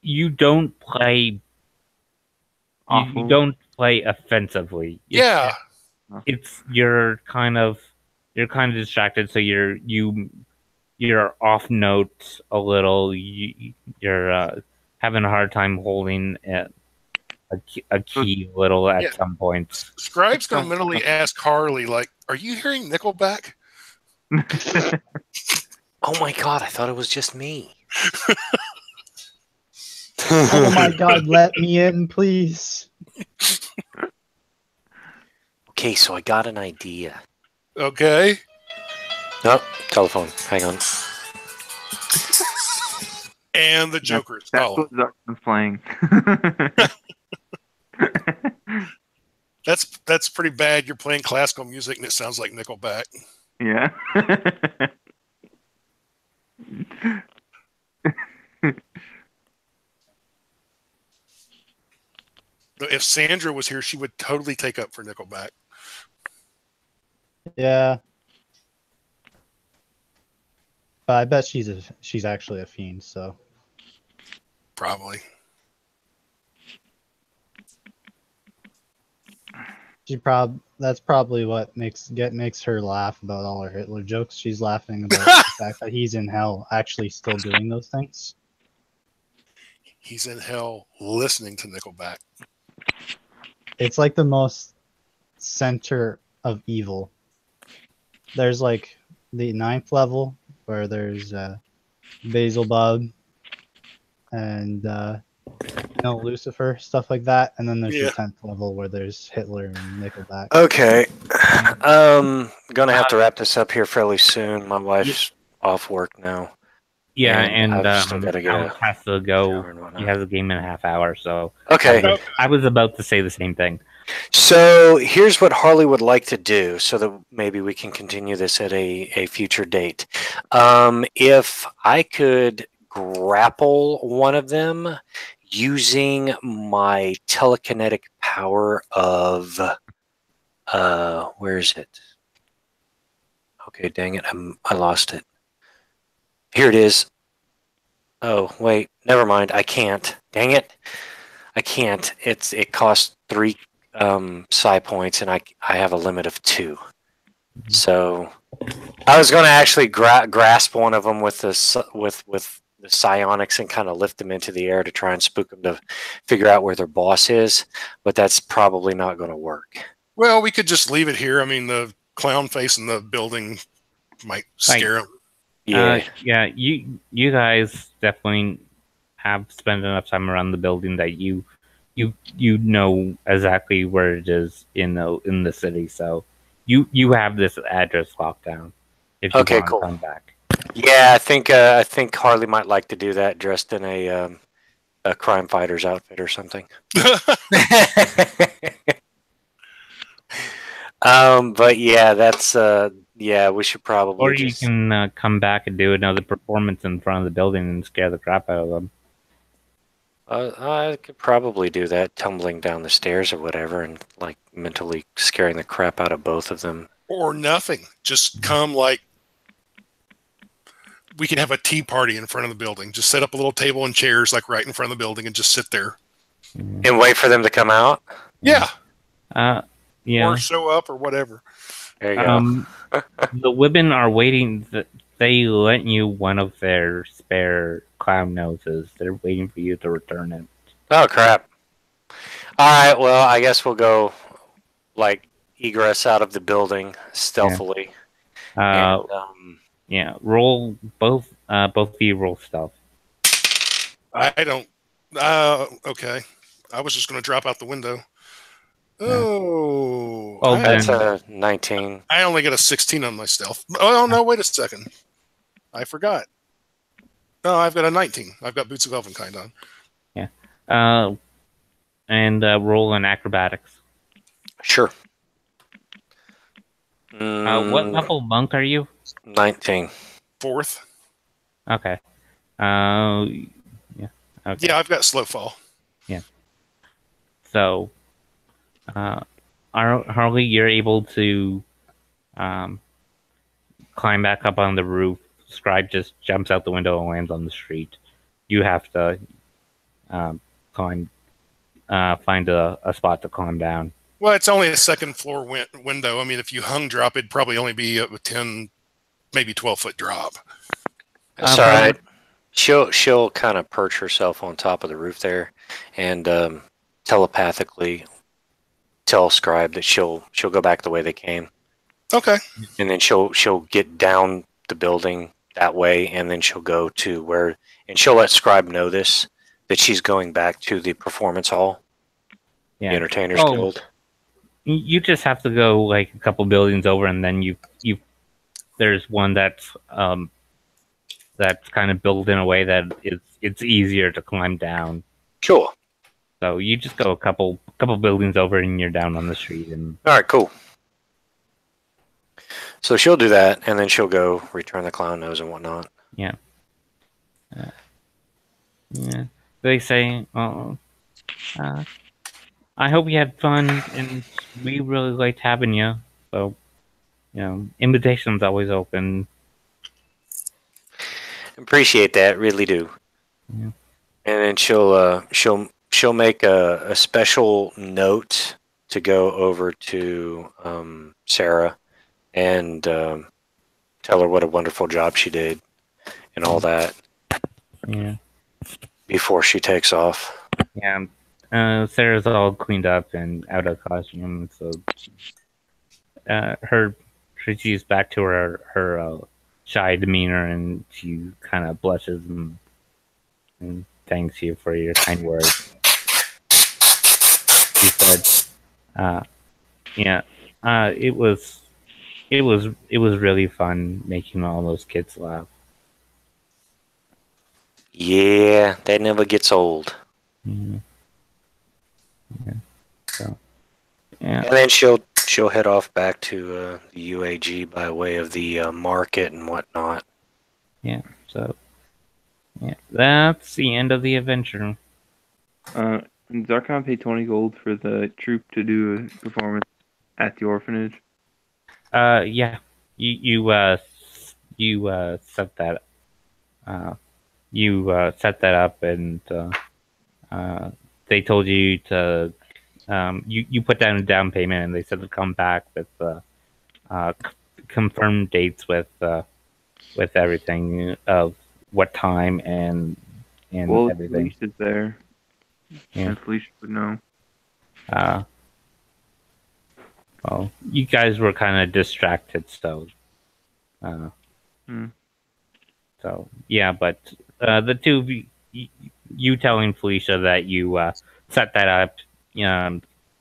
you don't play. You don't play offensively. Yeah. You're kind of distracted, so you're off note a little. You're having a hard time holding a key little at Yeah. some point. Scribe's going to mentally ask Harley, like, "Are you hearing Nickelback?" Oh my god, I thought it was just me. Oh my god, let me in, please. Okay, so I got an idea. Okay. Oh, telephone. Hang on. And the Joker is That's calling. what Zark's playing. That's pretty bad. You're playing classical music and it sounds like Nickelback. Yeah. If Sandra was here, she would totally take up for Nickelback. Yeah. But I bet she's actually a fiend, so Probably. that's probably what makes her laugh about all her Hitler jokes. She's laughing about the fact that he's in hell actually still doing those things. He's in hell listening to Nickelback. It's like the most center of evil. There's like the 9th level where there's Beelzebub and Lucifer, stuff like that, and then there's the 10th level where there's Hitler and Nickelback. Okay. Gonna have to wrap this up here fairly soon. My wife's off work now. Yeah, And and I've still gotta get Alex has to go. He has a game in a half hour, so Okay. I was about to say the same thing. So here's what Harley would like to do, so that maybe we can continue this at a future date. If I could grapple one of them using my telekinetic power of where is it? Okay, dang it, I lost it. Here it is. Oh wait, never mind. I can't. Dang it, I can't. It costs 3 psi points, and I have a limit of 2. So I was going to actually grasp one of them with the psionics and kind of lift them into the air to try and spook them to figure out where their boss is, but that's probably not going to work. Well, we could just leave it here. I mean, the clown face in the building might scare him. Yeah. Yeah. You guys definitely have spent enough time around the building that you know exactly where it is in the city. So you have this address locked down. If you want to come back. Yeah, I think Harley might like to do that dressed in a crime fighter's outfit or something. But yeah, that's we should probably. Or you can come back and do another performance in front of the building and scare the crap out of them. I could probably do that, tumbling down the stairs or whatever, and like mentally scaring the crap out of both of them. Or nothing. Just come like we can have a tea party in front of the building. Just set up a little table and chairs like right in front of the building and just sit there. And wait for them to come out? Yeah. Yeah. Or show up or whatever. There you go. The women are waiting. They lent you one of their spare clown noses. They're waiting for you to return it. Oh, crap. All right, well, I guess we'll go, like, egress out of the building stealthily. Yeah. Roll both of you roll stealth. I don't. Okay. I was just going to drop out the window. Oh. That's a 19. I only got a 16 on my stealth. Oh, no, wait a second. I forgot. No, I've got a 19. I've got Boots of Elvenkind on. Yeah. And roll in acrobatics. Sure. What level monk are you? 19. 4th. Okay. Yeah. Okay. Yeah, I've got slow fall. Yeah. So, Harley, you're able to climb back up on the roof. Scribe just jumps out the window and lands on the street. You have to find a spot to climb down. Well, it's only a second floor window. I mean, if you hung drop, it'd probably only be a 10, maybe 12-foot drop. That's all right. She'll kind of perch herself on top of the roof there and telepathically tell Scribe that she'll go back the way they came, Okay. and then she'll get down the building that way, and then she'll go to where, and she'll let Scribe know this, that she's going back to the performance hall, the Entertainers Guild. You just have to go like a couple buildings over, and then you there's one that's kind of built in a way that it's easier to climb down. Sure. So you just go a couple buildings over, and you're down on the street. And all right, cool. So she'll do that, and then she'll go return the clown nose and whatnot. Yeah. Yeah. They say, I hope you had fun, and we really liked having you. So, invitation's always open. Appreciate that, really do. Yeah. And then she'll make a special note to go over to Sarah and tell her what a wonderful job she did and all that. Yeah. Before she takes off. Yeah. Sarah's all cleaned up and out of costume, so she's back to her shy demeanor, and she kind of blushes and thanks you for your kind words. She said, it was really fun making all those kids laugh. Yeah, that never gets old. Mm-hmm. Yeah. So, yeah. And then she'll head off back to the UAG by way of the market and whatnot. Yeah. So, yeah, that's the end of the adventure. Zarkon paid 20 gold for the troupe to do a performance at the orphanage. Yeah. You set that. You set that up, and they told you to. You put down a down payment, and they said to come back with confirmed dates with everything of what time and everything. Felicia's there. Yeah. And Felicia would know. Well, you guys were kind of distracted, so. So yeah, but the two of you telling Felicia that you set that up,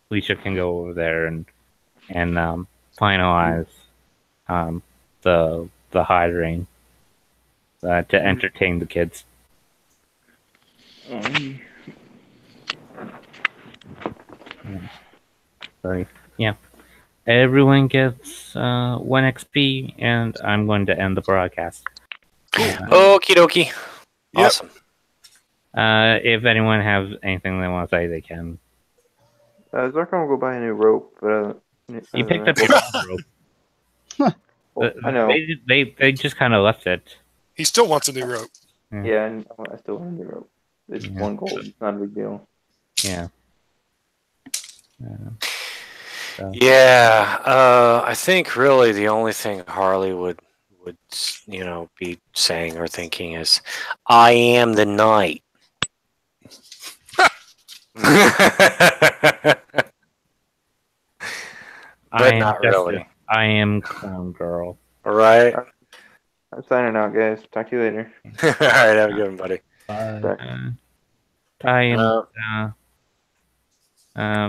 Felicia can go over there and finalize the hiring to entertain the kids. Sorry. Yeah. Everyone gets 1 XP, and I'm going to end the broadcast. Okie dokie. Yep. Awesome. If anyone has anything they want to say, they can. Zarkon will go buy a new rope, but He picked up your rope. I know. They just kind of left it. He still wants a new rope. Yeah, and I still want a new rope. It's 1 gold. It's not a big deal. Yeah. Yeah, I think really the only thing Harley would be saying or thinking is, "I am the knight." But not really. I am clown girl. All right. I'm signing out, guys. Talk to you later. All right, have a good one, buddy. Bye.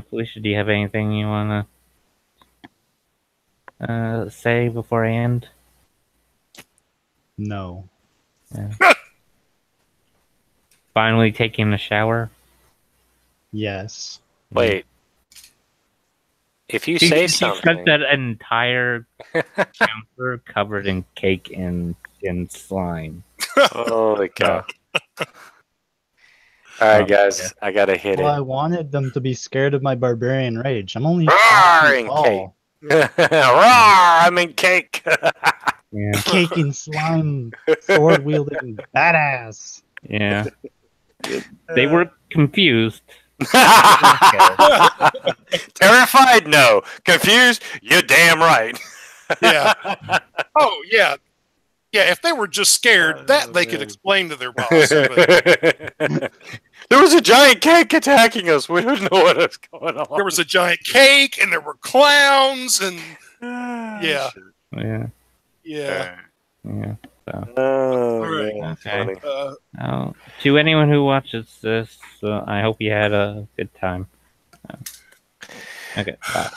Felicia, do you have anything you want to say before I end? No. Yeah. Finally taking a shower? Yes. Wait. If you say something... She spent that entire counter covered in cake and slime. Holy cow. Alright, guys. I gotta hit it. I wanted them to be scared of my barbarian rage. I'm only Roar in cake. Roar, I'm in cake. Yeah. Cake and slime, sword wielding badass. Yeah. They were confused. Terrified? No. Confused? You're damn right. Yeah. Oh, yeah. Yeah, if they were just scared, that they could explain to their boss. But... There was a giant cake attacking us. We don't know what is going on. There was a giant cake, and there were clowns, and yeah. Yeah. Yeah. Yeah. So. Oh, All right. man, Okay. funny. Now, to anyone who watches this, I hope you had a good time. Okay, bye.